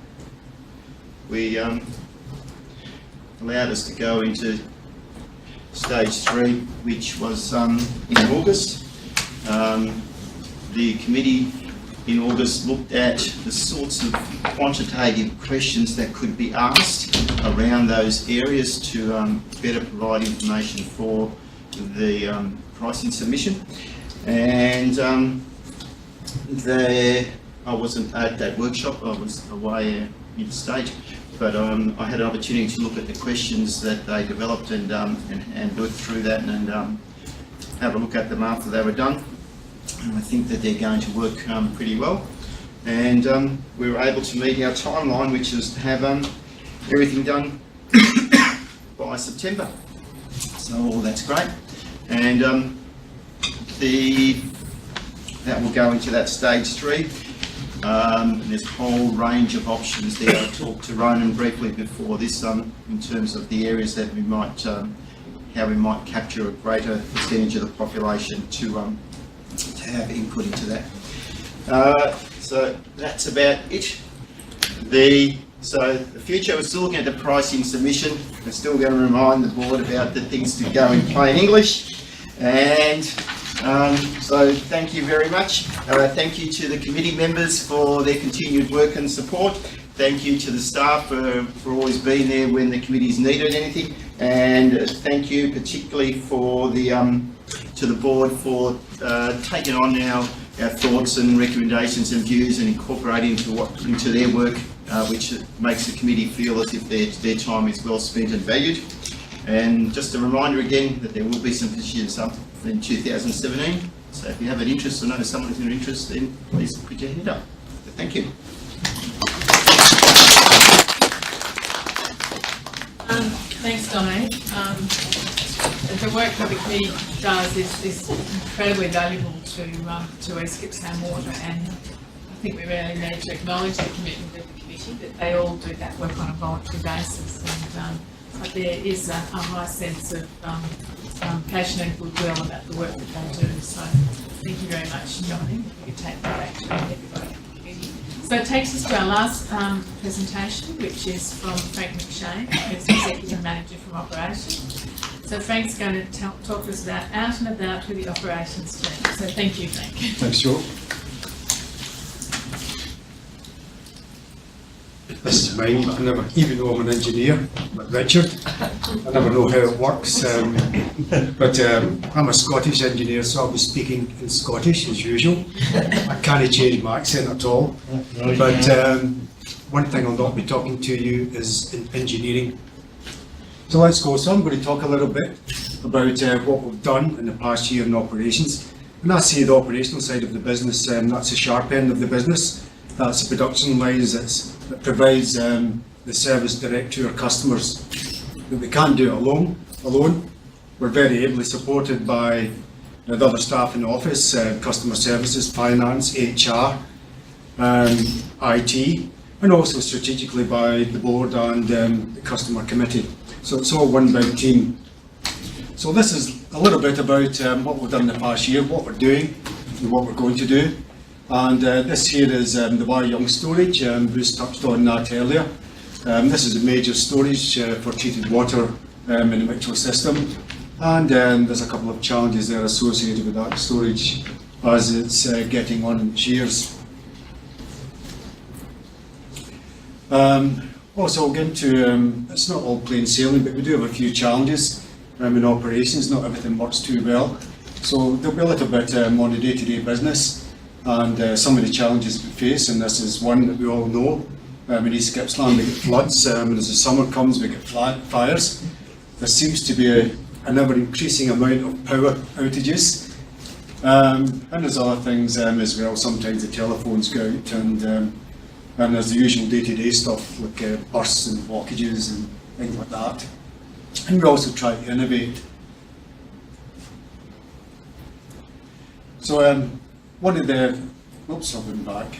we allowed us to go into stage 3, which was in August. The committee in August looked at the sorts of quantitative questions that could be asked around those areas to better provide information for the pricing submission. And I wasn't at that workshop, I was away interstate, but I had an opportunity to look at the questions that they developed and work through that and have a look at them after they were done. And I think that they're going to work pretty well. And we were able to meet our timeline, which was to have everything done by September. So that's great. And that will go into that stage 3. And there's a whole range of options there. I talked to Ronan briefly before this in terms of the areas that we might, how we might capture a greater percentage of the population to have input into that. So that's about it. So the future, we're still looking at the pricing submission. We're still going to remind the board about the things to go in plain English. And so thank you very much. Thank you to the committee members for their continued work and support. Thank you to the staff for always being there when the committee's needed anything. And thank you particularly for to the board for taking on our thoughts and recommendations and views and incorporating into their work, which makes the committee feel as if their time is well spent and valued. And just a reminder again that there will be some positions up in 2017. So if you have an interest or know someone who's interested, then please put your hand up. So thank you. Thanks, Dominic. The work that the committee does is incredibly valuable to East Gippsland Water, and I think we really need to acknowledge the commitment of the committee that they all do that work on a voluntary basis, and but there is a high sense of passion and goodwill about the work that they do. So thank you very much, Dominic. If you could take that back to everybody in the committee. So it takes us to our last presentation, which is from Frank McShane, who's Executive Manager from Operations. So Frank's going to talk to us about out and about with the operations team. So thank you, Frank. Thanks, Jo. This is mine, but I never, even though I'm an engineer, like Richard, I never know how it works. But I'm a Scottish engineer, so I'll be speaking in Scottish as usual. I can't change my accent at all. But one thing I'll not be talking to you is in engineering. So let's go. So I'm going to talk a little bit about what we've done in the past year in operations. When I say the operational side of the business, that's the sharp end of the business. That's the production lines that provides the service direct to our customers. But we can't do it alone. We're very ably supported by the other staff in the office, customer services, finance, HR, IT, and also strategically by the board and the customer committee. So it's all one big team. So this is a little bit about what we've done in the past year, what we're doing, and what we're going to do. And this here is the Bar Young storage. Bruce touched on that earlier. This is a major storage for treated water in the Mitchell system. And there's a couple of challenges there associated with that storage as it's getting on in years. Also, we'll get into, it's not all plain sailing, but we do have a few challenges in operations. Not everything works too well. So there'll be a little bit on the day-to-day business and some of the challenges we face, and this is one that we all know. In East Gippsland we get floods, and as the summer comes we get fires. There seems to be an ever-increasing amount of power outages. And there's other things as well. Sometimes the telephones go out, and there's the usual day-to-day stuff like bursts and blockages and things like that. And we also try to innovate. So one of the, oops, I'll bring back.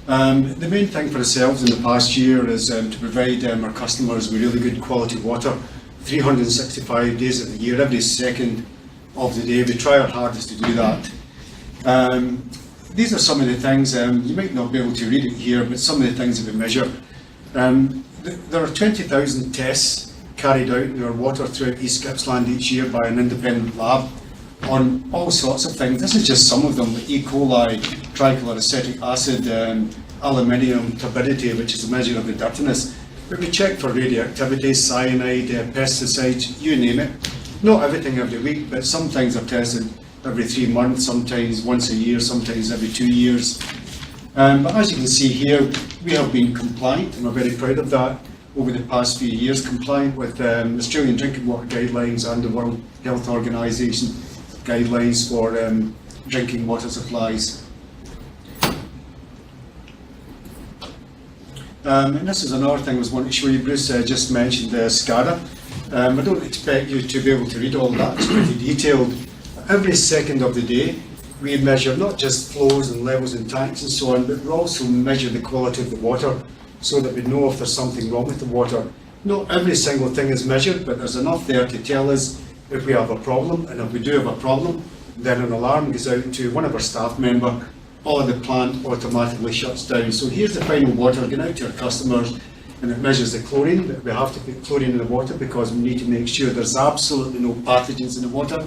The main thing for ourselves in the past year is to provide our customers with really good quality water 365 days of the year, every second of the day. We try our hardest to do that. These are some of the things, you might not be able to read it here, but some of the things that we measure. There are 20,000 tests carried out in our water throughout East Gippsland each year by an independent lab on all sorts of things. This is just some of them: E. coli, trichloroacetic acid, aluminium turbidity, which is a measure of the dirtiness. But we check for radioactivity, cyanide, pesticides, you name it. Not everything every week, but some things are tested every 3 months, sometimes once a year, sometimes every 2 years. But as you can see here, we have been compliant, and we're very proud of that over the past few years, compliant with Australian Drinking Water Guidelines and the World Health Organisation guidelines for drinking water supplies. And this is another thing I was wanting to show you. Bruce just mentioned SCADA. I don't expect you to be able to read all that, it's pretty detailed. Every second of the day, we measure not just flows and levels in tanks and so on, but we also measure the quality of the water so that we know if there's something wrong with the water. Not every single thing is measured, but there's enough there to tell us if we have a problem, and if we do have a problem, then an alarm goes out to one of our staff member, or the plant automatically shuts down. So here's the final water going out to our customers, and it measures the chlorine. We have to put chlorine in the water because we need to make sure there's absolutely no pathogens in the water,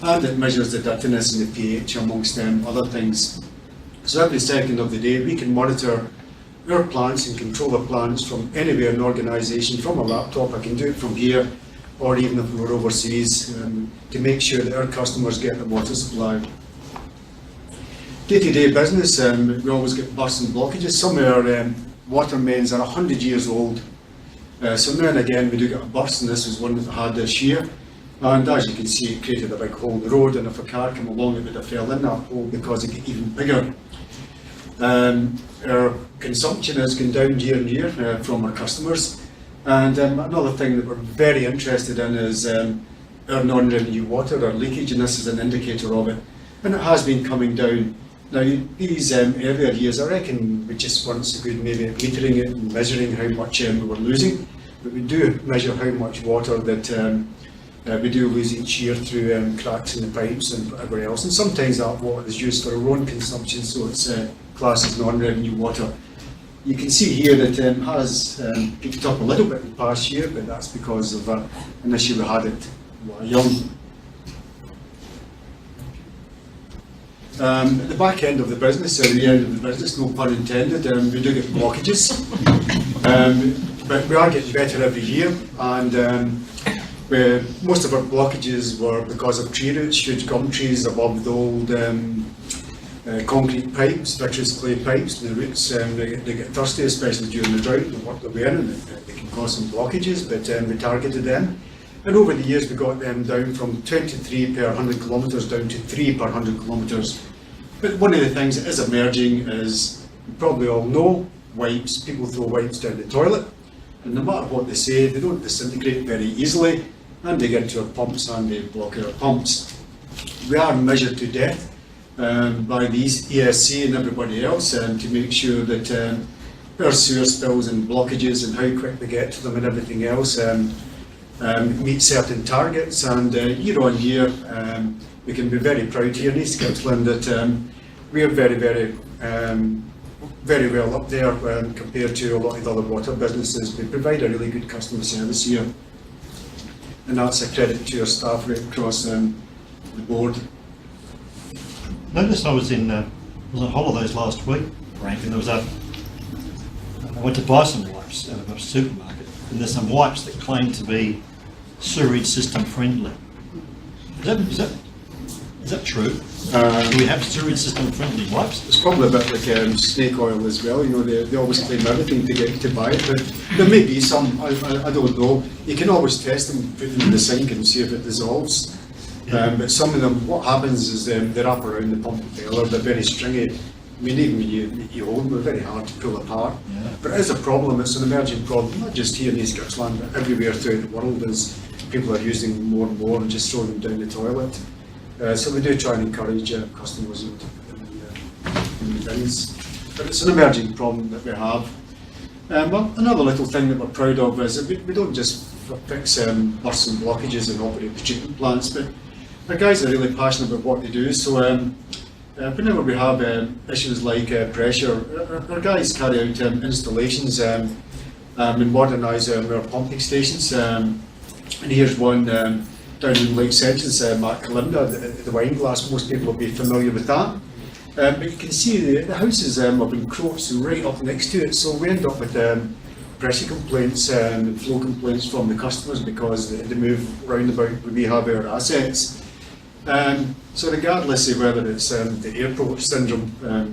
and it measures the dirtiness and the pH amongst other things. So every second of the day we can monitor our plants and control the plants from anywhere in the organisation, from a laptop. I can do it from here, or even if we're overseas, to make sure that our customers get the water supply. Day-to-day business, we always get bursts and blockages. Some of our water mains are 100 years old, so now and again we do get a burst, and this was one that we had this year. And as you can see, it created a big hole in the road, and if a car came along it would have fell in that hole because it got even bigger. Our consumption has gone down year on year from our customers. And another thing that we're very interested in is our non-revenue water, our leakage, and this is an indicator of it. And it has been coming down. Now, these earlier years, I reckon we just weren't so good maybe at metering it and measuring how much we were losing. But we do measure how much water that we do lose each year through cracks in the pipes and whatever else. And sometimes that water is used for our own consumption, so it's classed as non-revenue water. You can see here that it has picked up a little bit in the past year, but that's because of an issue we had at Young. At the back end of the business, or the end of the business, no pun intended, we do get blockages. But we are getting better every year, and most of our blockages were because of tree roots, huge gum trees above the old concrete pipes, vitreous clay pipes, and the roots they get thirsty, especially during the drought, and work their way in, and they can cause some blockages, but we targeted them. And over the years we got them down from 23 per 100 kilometres down to 3 per 100 kilometres. But one of the things that is emerging is, you probably all know, wipes. People throw wipes down the toilet, and no matter what they say, they don't disintegrate very easily, and they get into our pumps and they block our pumps. We are measured to death by these ESC and everybody else to make sure that our sewer spills and blockages and how quick they get to them and everything else meet certain targets, and year on year we can be very proud here in East Gippsland that we are very well up there compared to a lot of other water businesses. We provide a really good customer service here, and that's a credit to our staff right across the board. Noticed I was on holidays last week, Frank, and I went to buy some wipes out of a supermarket, and there's some wipes that claim to be sewerage system friendly. Is that true? Do we have sewerage system friendly wipes? It's probably a bit like snake oil as well. You know, they always claim everything to get you to buy it, but there may be some. I don't know. You can always test them, put them in the sink and see if it dissolves. But some of them, what happens is they wrap around the pump impeller. They're very stringy. I mean, even when you hold them, they're very hard to pull apart. Yeah. But it is a problem. It's an emerging problem, not just here in East Gippsland, but everywhere throughout the world. As people are using them more and more and just throwing them down the toilet. So we do try and encourage customers to put them in the bins. But it's an emerging problem that we have. Well, another little thing that we're proud of is that we don't just fix bursts and blockages and operate the treatment plants. But our guys are really passionate about what they do, so whenever we have issues like pressure, our guys carry out installations and modernise our pumping stations. And here's one down in Lake Sessions, Mark Kalinda, the wine glass. Most people will be familiar with that. But you can see the houses have encroached right up next to it, so we end up with pressure complaints and flow complaints from the customers because they move round about where we have our assets. So regardless of whether it's the airport syndrome,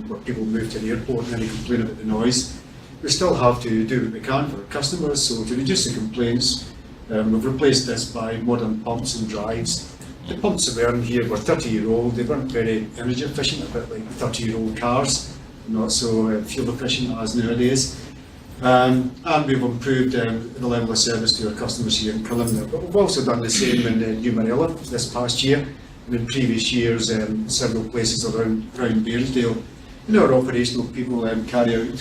where people move to the airport and then they complain about the noise, we still have to do what we can for our customers. So to reduce the complaints, we've replaced this by modern pumps and drives. The pumps that were in here were 30-year-old. They weren't very energy efficient, a bit like 30-year-old cars, not so fuel efficient as nowadays. And we've improved the level of service to our customers here in Cullinan. But we've also done the same in New Marilla this past year, and in previous years several places around Bairnsdale. And our operational people carry out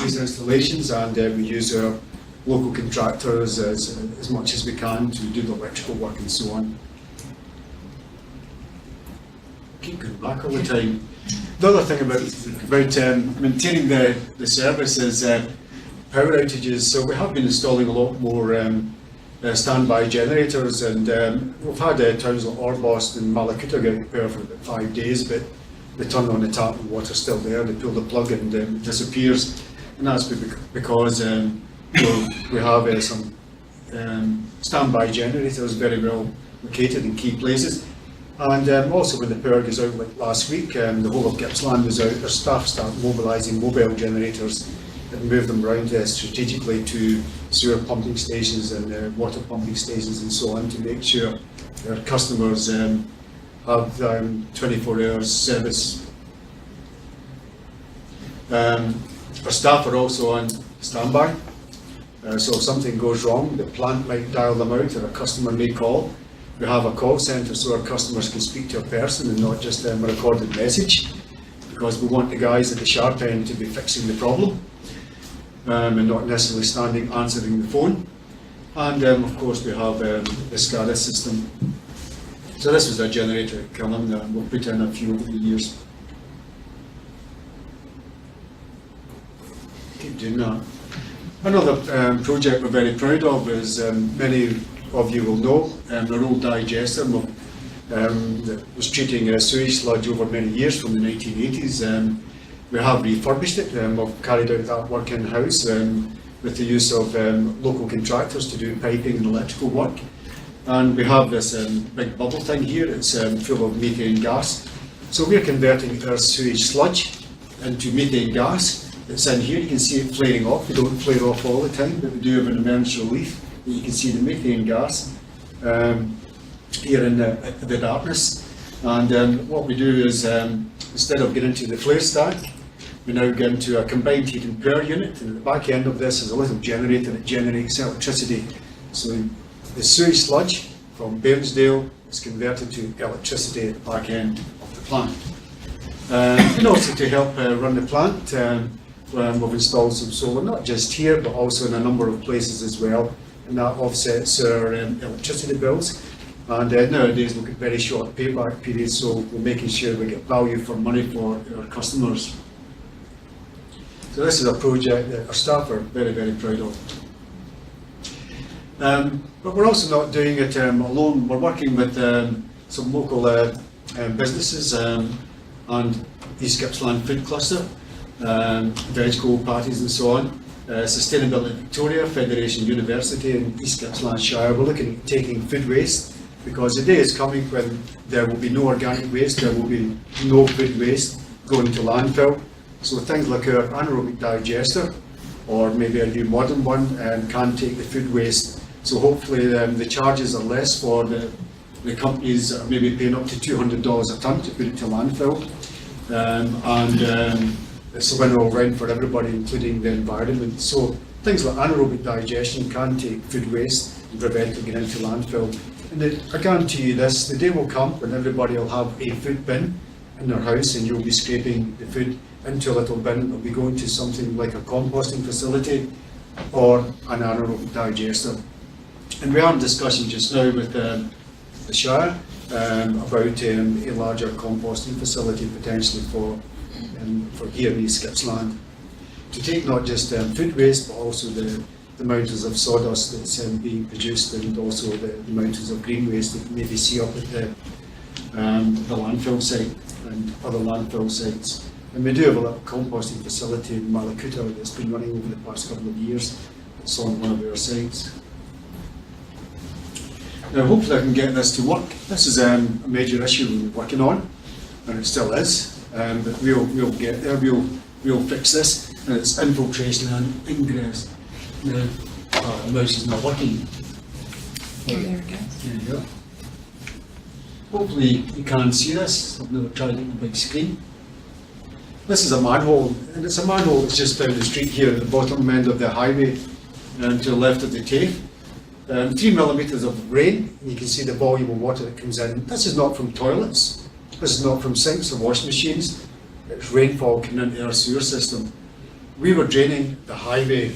these installations, and we use our local contractors as much as we can to do the electrical work and so on. Keep going back all the time. The other thing about maintaining the service is power outages. So we have been installing a lot more standby generators, and we've had towns like Orbost and Malakuta get power for about 5 days, but they turn on the tap and water's still there, they pull the plug and it disappears. And that's because we have some standby generators very well located in key places. And also when the power goes out, like last week, the whole of Gippsland was out, our staff start mobilising mobile generators and move them around strategically to sewer pumping stations and water pumping stations and so on to make sure our customers have 24 hours service. Our staff are also on standby, so if something goes wrong, the plant might dial them out or a customer may call. We have a call centre so our customers can speak to a person and not just a recorded message, because we want the guys at the sharp end to be fixing the problem and not necessarily standing answering the phone. And of course we have the SCADA system. So this was a generator at Killam, and we'll put in a few over the years. Keep doing that. Another project we're very proud of is many of you will know, our old digester that was treating sewage sludge over many years from the 1980s. We have refurbished it, we've carried out that work in-house with the use of local contractors to do piping and electrical work. And we have this big bubble thing here, it's full of methane gas. So we're converting our sewage sludge into methane gas. It's in here, you can see it flaring off. We don't flare off all the time, but we do have an emergency relief. You can see the methane gas here in the darkness. And what we do is, instead of getting into the flare stack, we now get into a combined heat and power unit, and at the back end of this is a little generator that generates electricity. So the sewage sludge from Bairnsdale is converted to electricity at the back end of the plant. And also to help run the plant, we've installed some solar, not just here, but also in a number of places as well, and that offsets our electricity bills. And nowadays we've got very short payback periods, so we're making sure we get value for money for our customers. So this is a project that our staff are very, very proud of. But we're also not doing it alone. We're working with some local businesses and East Gippsland Food Cluster, veg co-parties and so on. Sustainability Victoria, Federation University and East Gippsland Shire. We're looking at taking food waste, because the day is coming when there will be no organic waste, there will be no food waste going to landfill. So things like our anaerobic digester, or maybe a new modern one, can take the food waste. So hopefully the charges are less for the companies that are maybe paying up to $200 a tonne to put it to landfill. It's a win all round for everybody, including the environment. So things like anaerobic digestion can take food waste and prevent it getting into landfill. And I guarantee you this, the day will come when everybody will have a food bin in their house, and you'll be scraping the food into a little bin. It'll be going to something like a composting facility or an anaerobic digester. And we are in discussion just now with the Shire about a larger composting facility potentially for here in East Gippsland, to take not just food waste but also the mountains of sawdust that's being produced, and also the mountains of green waste that you maybe see up at the landfill site and other landfill sites. And we do have a little composting facility in Malakuta that's been running over the past couple of years. It's on one of our sites. Now hopefully I can get this to work. This is a major issue we're working on, and it still is, but we'll get there, we'll fix this, and it's infiltration and ingress. Now, the mouse is not working. There we go. There you go. Hopefully you can see this. I've never tried it on the big screen. This is a manhole, and it's a manhole that's just down the street here at the bottom end of the highway, to the left of the TAFE. 3 millimetres of rain, and you can see the volume of water that comes in. This is not from toilets, this is not from sinks or washing machines, it's rainfall coming into our sewer system. We were draining the highway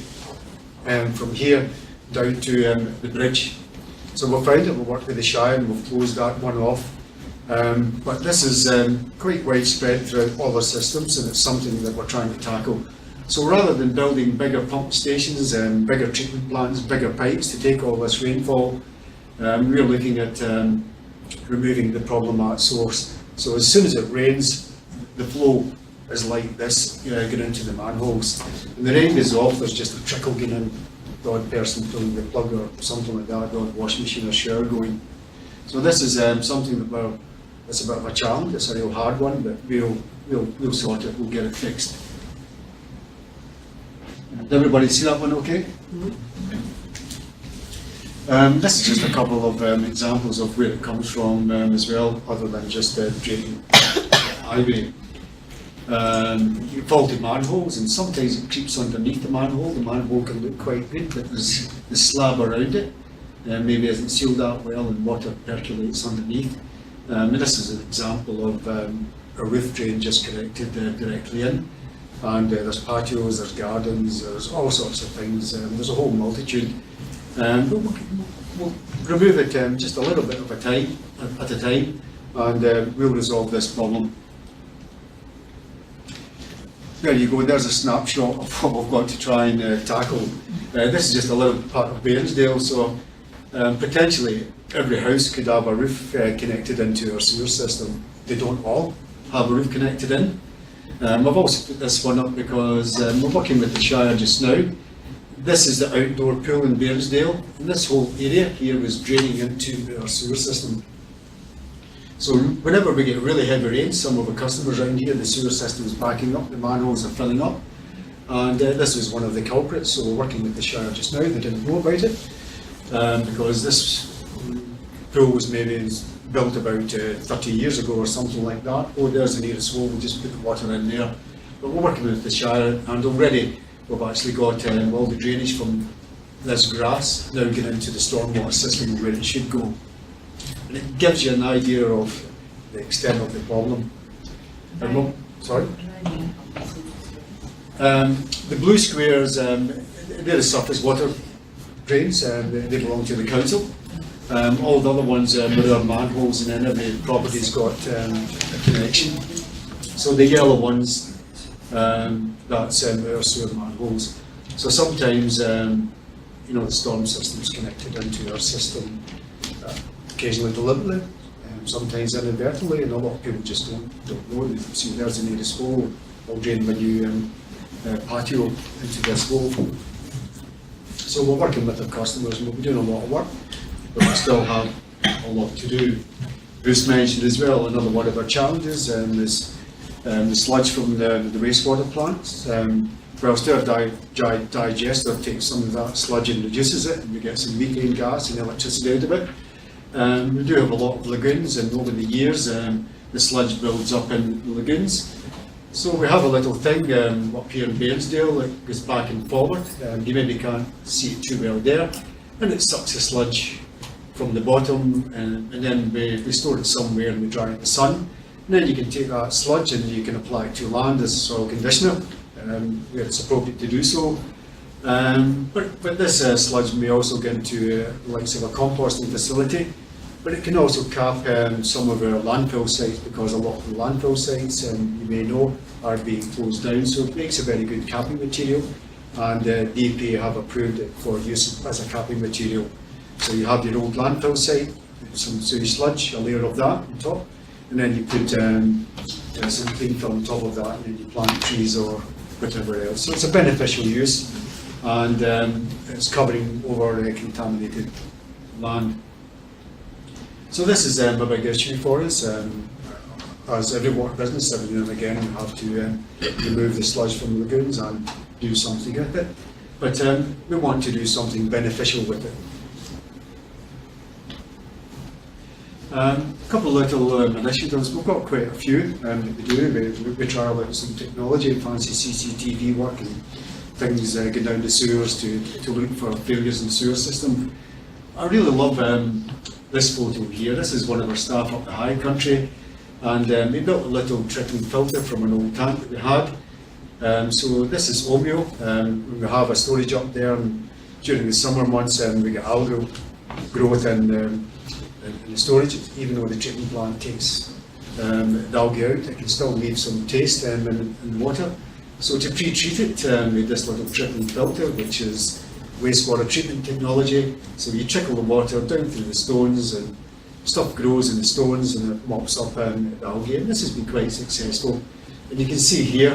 from here down to the bridge. So we found it, we worked with the Shire and we've closed that one off. But this is quite widespread throughout all our systems, and it's something that we're trying to tackle. So rather than building bigger pump stations and bigger treatment plants, bigger pipes to take all this rainfall, we're looking at removing the problem at source. So as soon as it rains, the flow is like this, going into the manholes. When the rain goes off, there's just a trickle going in, the odd person pulling the plug or something like that, the odd washing machine or shower going. So this is something that it's a bit of a challenge, it's a real hard one, but we'll sort it, we'll get it fixed. Did everybody see that one okay? This is just a couple of examples of where it comes from as well, other than just draining highway. Faulty manholes, and sometimes it creeps underneath the manhole. The manhole can look quite good, but there's the slab around it maybe isn't sealed that well, and water percolates underneath. And this is an example of a roof drain just connected directly in. And there's patios, there's gardens, there's all sorts of things. There's a whole multitude. But we'll remove it just a little bit of a time at a time, and we'll resolve this problem. There you go, there's a snapshot of what we've got to try and tackle. This is just a little part of Bairnsdale, so potentially every house could have a roof connected into our sewer system. They don't all have a roof connected in. I've also put this one up because we're working with the Shire just now. This is the outdoor pool in Bairnsdale, and this whole area here was draining into our sewer system. So whenever we get really heavy rain, some of the customers around here, the sewer system is backing up, the manholes are filling up, and this was one of the culprits. So we're working with the Shire just now. They didn't know about it because this pool was maybe built about 30 years ago or something like that. Oh, there's the nearest hole, we'll just put the water in there. But we're working with the Shire, and already we've actually got all the drainage from this grass now getting into the stormwater system where it should go. And it gives you an idea of the extent of the problem. Sorry? The blue squares, they're the surface water drains, they belong to the council. All the other ones are manholes, and then every property's got a connection. So the yellow ones, that's our sewer manholes. So sometimes, the storm system's connected into our system, occasionally deliberately, sometimes inadvertently, and a lot of people just don't know. They see there's the nearest hole, I'll drain my new patio into this hole. So we're working with our customers, and we'll be doing a lot of work, but we still have a lot to do. Bruce mentioned as well, another one of our challenges is the sludge from the wastewater plants. Whilst our digester takes some of that sludge and reduces it, and we get some methane gas and electricity out of it. We do have a lot of lagoons, and over the years the sludge builds up in the lagoons. So we have a little thing up here in Bairnsdale that goes back and forward. You maybe can't see it too well there, and it sucks the sludge from the bottom, and then we store it somewhere and we dry it in the sun. And then you can take that sludge and you can apply it to land as a soil conditioner where it's appropriate to do so. But this sludge may also get into the likes of a composting facility, but it can also cap some of our landfill sites, because a lot of the landfill sites, you may know, are being closed down, so it makes a very good capping material, and DEP have approved it for use as a capping material. So you have your old landfill site, some sewage sludge, a layer of that on top, and then you put some clean fill on top of that, and then you plant trees or whatever else. So it's a beneficial use, and it's covering over contaminated land. So this is a big issue for us. As every water business, every now and again we have to remove the sludge from lagoons and do something with it. But we want to do something beneficial with it. A couple of little initiatives. We've got quite a few that we do. We trial out some technology, fancy CCTV work and things, go down the sewers to look for failures in the sewer system. I really love this photo here. This is one of our staff up the high country, and we built a little trickling filter from an old tank that we had. So this is Omeo. We have a storage up there, and during the summer months we get algal growth in the storage. Even though the treatment plant takes the algae out, it can still leave some taste in the water. So to pre-treat it, we have this little trickling filter, which is wastewater treatment technology. So you trickle the water down through the stones, and stuff grows in the stones, and it mops up the algae. And this has been quite successful. And you can see here,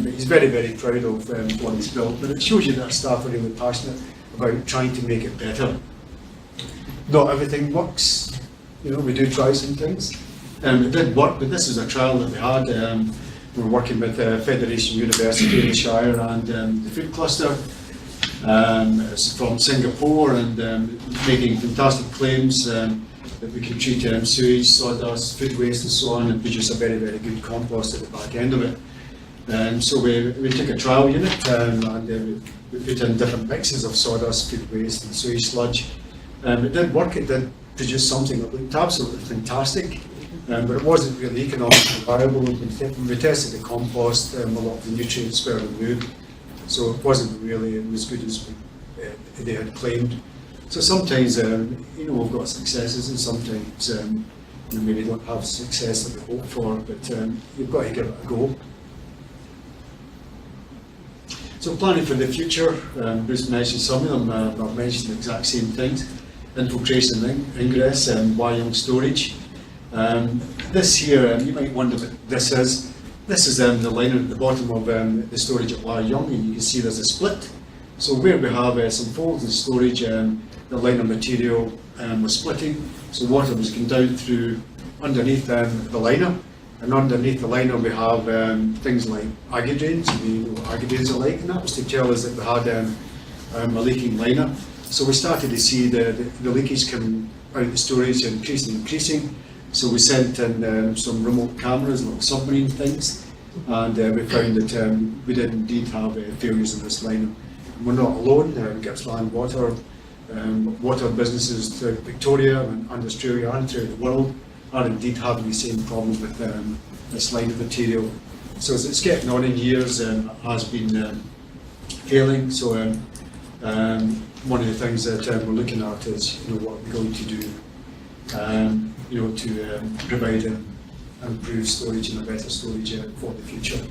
he's very, very proud of what he's built. But it shows you that our staff are really passionate about trying to make it better. Not everything works. You know, we do try some things. It did work, but this is a trial that we had. We were working with Federation University in the Shire and the food cluster. It's from Singapore, and making fantastic claims that we can treat sewage, sawdust, food waste and so on, and produce a very, very good compost at the back end of it. So we took a trial unit, and we put in different mixes of sawdust, food waste and sewage sludge. It did work. It did produce something that looked absolutely fantastic, but it wasn't really economically viable. When we tested the compost, a lot of the nutrients were removed, so it wasn't really as good as they had claimed. So sometimes, we've got successes, and sometimes we maybe don't have success that we hope for, but you've got to give it a go. So planning for the future, Bruce mentioned some of them. I've mentioned the exact same things. Infiltration ingress and Wyong storage. This here, you might wonder what this is. This is the liner at the bottom of the storage at Wyong, and you can see there's a split. So where we have some folds in storage, the liner material was splitting, so water was going down through underneath the liner, and underneath the liner we have things like aggie drains. We know what aggie drains are like, and that was to tell us that we had a leaking liner. So we started to see the leakage coming out of the storage increasing. So we sent in some remote cameras, little submarine things, and we found that we did indeed have failures in this liner. And we're not alone. Gippsland Water, water businesses throughout Victoria and Australia and throughout the world are indeed having the same problem with this line of material. So as it's getting on in years, it has been failing. So one of the things that we're looking at is, what we're going to do, to provide improved storage and a better storage for the future.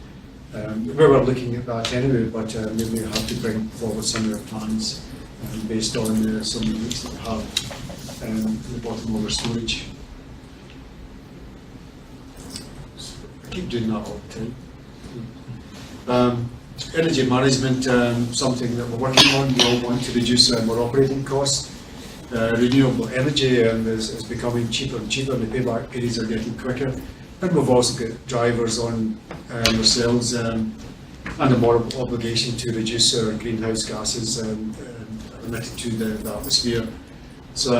We were looking at that anyway, but maybe we have to bring forward some of our plans based on some of the leaks that we have in the bottom of our storage. I keep doing that all the time. Energy management, something that we're working on. We all want to reduce our operating costs. Renewable energy is becoming cheaper and cheaper, and the payback periods are getting quicker. And we've also got drivers on ourselves and a moral obligation to reduce our greenhouse gases emitted to the atmosphere. So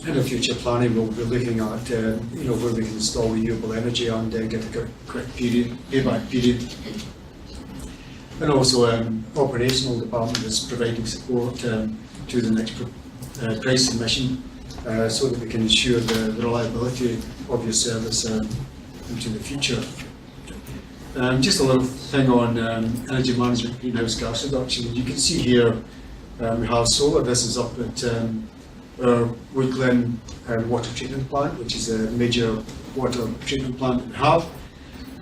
in our future planning, we'll be looking at where we can install renewable energy and get a quick payback period. And also operational department is providing support to the next price submission so that we can ensure the reliability of your service into the future. Just a little thing on energy management, greenhouse gas reduction. You can see here we have solar. This is up at our Wood Glen water treatment plant, which is a major water treatment plant that we have.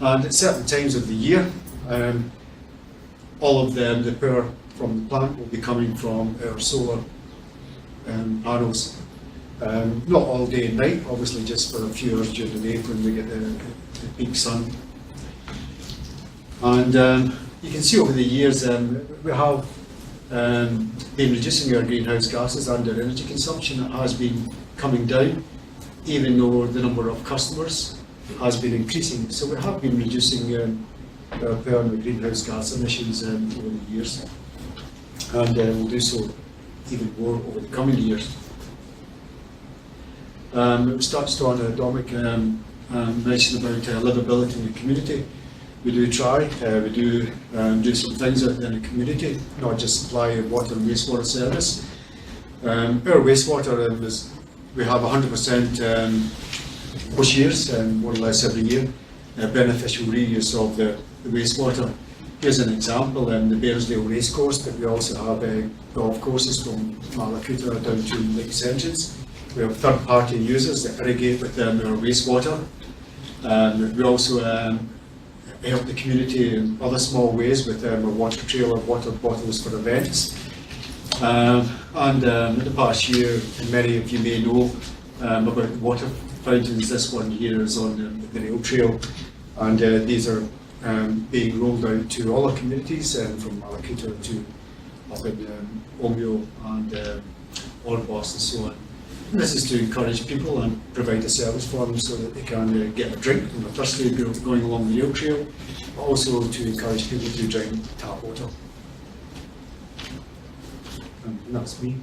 And at certain times of the year, all of the power from the plant will be coming from our solar panels. Not all day and night, obviously just for a few hours during the day when we get the peak sun. And you can see over the years we have been reducing our greenhouse gases and our energy consumption. It has been coming down, even though the number of customers has been increasing. So we have been reducing our permanent greenhouse gas emissions over the years, and we'll do so even more over the coming years. It touched on Dominic mentioned about livability in the community. We do try, we do some things out there in the community, not just supply a water and wastewater service. Our wastewater is, we have 100% most years, more or less every year, beneficial reuse of the wastewater. Here's an example, the Bairnsdale Racecourse, but we also have golf courses from Malakuta down to Lake St. John's. We have third-party users that irrigate with our wastewater. We also help the community in other small ways with our water trailer, water bottles for events. In the past year, and many of you may know about the water fountains. This one here is on the rail trail, and these are being rolled out to all our communities, from Malakuta to up in Omeo and Orbost and so on. And this is to encourage people and provide a service for them so that they can get a drink when they're thirsty going along the rail trail, but also to encourage people to drink tap water. And that's me.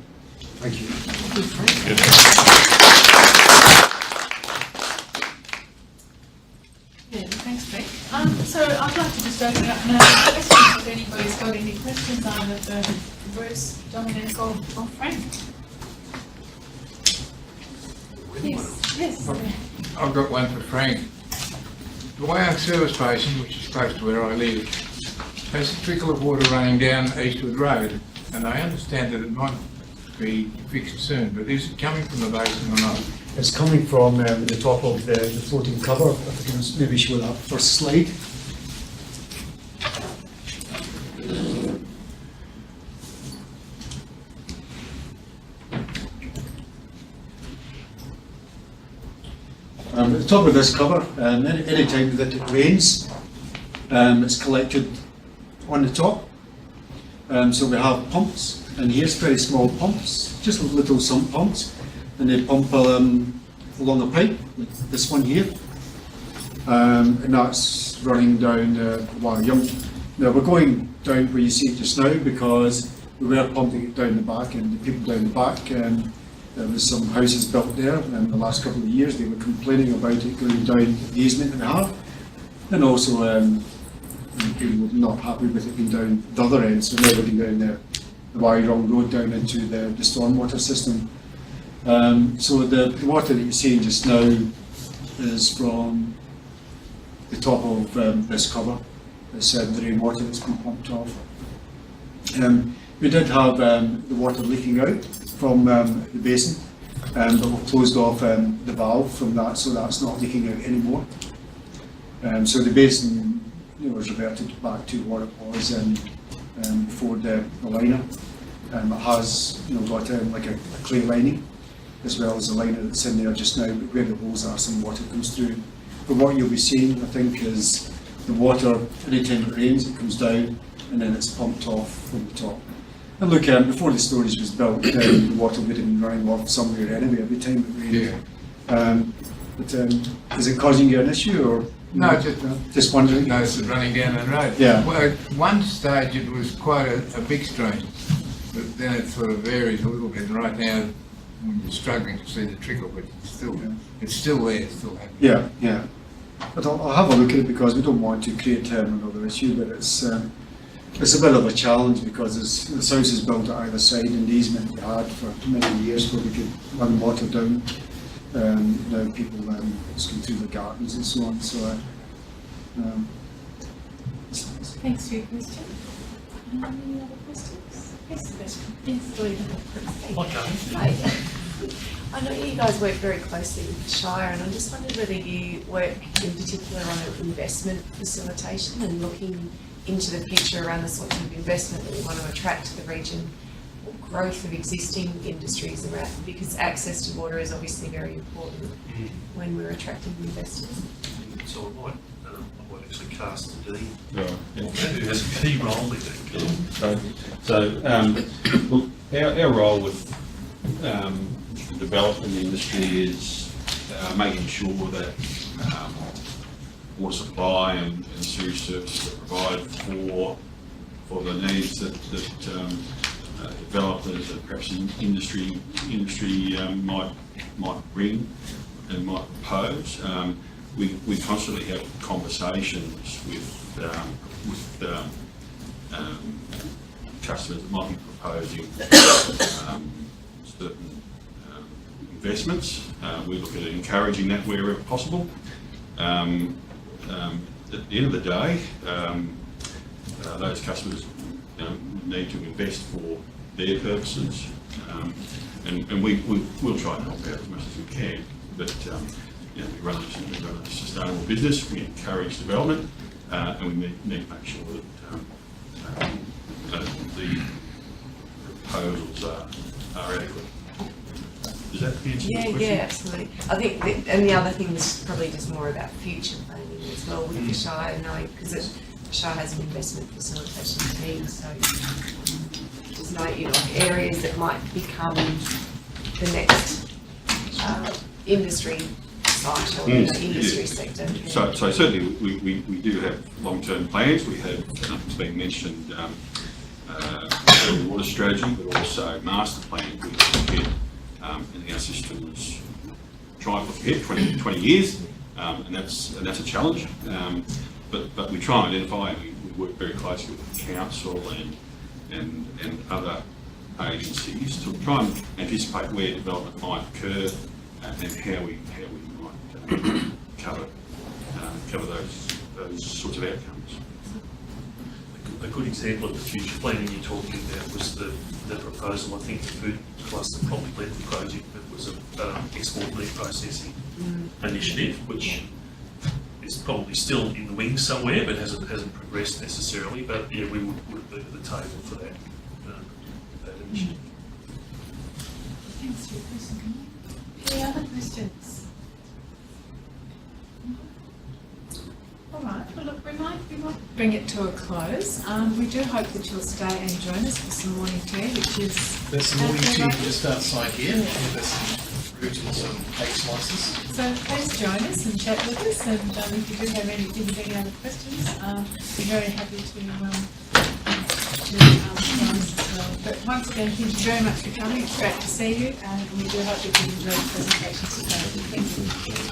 Thank you. Yeah, thanks, Frank. So I'd like to just open it up now to questions if anybody's got any questions either for Bruce, Dominic or Frank. Yes. I've got one for Frank. The Wayang service station, which is close to where I live, has a trickle of water running down Eastwood Road, and I understand that it might be fixed soon, but is it coming from the basin or not? It's coming from the top of the floating cover. If I can maybe show that first slide. At the top of this cover, any time that it rains, it's collected on the top. So we have pumps, and here's very small pumps, just little sump pumps, and they pump along a pipe, like this one here, and that's running down Now we're going down where you see it just now because we were pumping it down the back, and the people down the back, there was some houses built there in the last couple of years. They were complaining about it going down the easement that we have, and also people were not happy with it being down the other end, so now we're going down the Wairong Road down into the stormwater system. So the water that you're seeing just now is from the top of this cover. It's the rainwater that's been pumped off. We did have the water leaking out from the basin, but we've closed off the valve from that, so that's not leaking out anymore. So the basin was reverted back to what it was before the liner. It has got like a clay lining, as well as the liner that's in there just now, but where the holes are, some water comes through. But what you'll be seeing, I think, is the water, anytime it rains, it comes down, and then it's pumped off from the top. And look, before the storage was built, the water would have been running off somewhere anyway every time it rained. Yeah. But is it causing you an issue, or? No, Just wondering. no, it's running down the road. Yeah. Well, at one stage it was quite a big stream, but then it sort of varies a little bit. And right now, you're struggling to see the trickle, but it's still there, it's still happening. Yeah, yeah. But I'll have a look at it because we don't want to create another issue, but it's a bit of a challenge because this house is built at either side, and the easement we had for many years where we could run water down. Now people it's going through the gardens and so on. So Thanks for your question. Any other questions? Yes, Sebastian. Yes, Leader. Okay. Hi. I know you guys work very closely with the Shire, and I just wondered whether you work in particular on an investment facilitation and looking into the future around the sorts of investment that we want to attract to the region, or growth of existing industries around, because access to water is obviously very important when we're attracting investors. So I might actually cast the D, Right. who has a key role in that. Look, our role with developing the industry is making sure that water supply and sewage services are provided for the needs that developers and perhaps industry might bring and might propose. We constantly have conversations with customers that might be proposing certain investments. We look at encouraging that wherever possible. At the end of the day, those customers need to invest for their purposes, and we'll try and help out as much as we can. But we run a sustainable business. We encourage development, and we need to make sure that the proposals are adequate. Does that answer your question? Yeah, absolutely. I think, and the other thing is probably just more about future planning as well with the Shire, knowing, because the Shire has an investment facilitation team, so just know, areas that might become the next industry site or industry sector. So certainly we do have long-term plans. We have, it's been mentioned, water strategy, but also master plan. We look ahead, and our system is trying to look ahead 20 years, and that's a challenge. But we try and identify, and we work very closely with the council and other agencies to try and anticipate where development might occur and how we might cover those sorts of outcomes. A good example of the future planning you're talking about was the proposal, I think the food cluster probably led the project, that was an export meat processing initiative, which is probably still in the wings somewhere, but hasn't progressed necessarily. But yeah, we would be at the table for that initiative. Thanks for your question. Any other questions? All right, well look, we might bring it to a close. We do hope that you'll stay and join us for some morning tea, which is... There's some morning tea just outside here. There's some fruit and some cake slices. So please join us and chat with us, and if you do have any other questions, we're very happy to join us as well. But once again, thank you very much for coming. It's great to see you, and we do hope that you enjoy the presentation today. Thank you.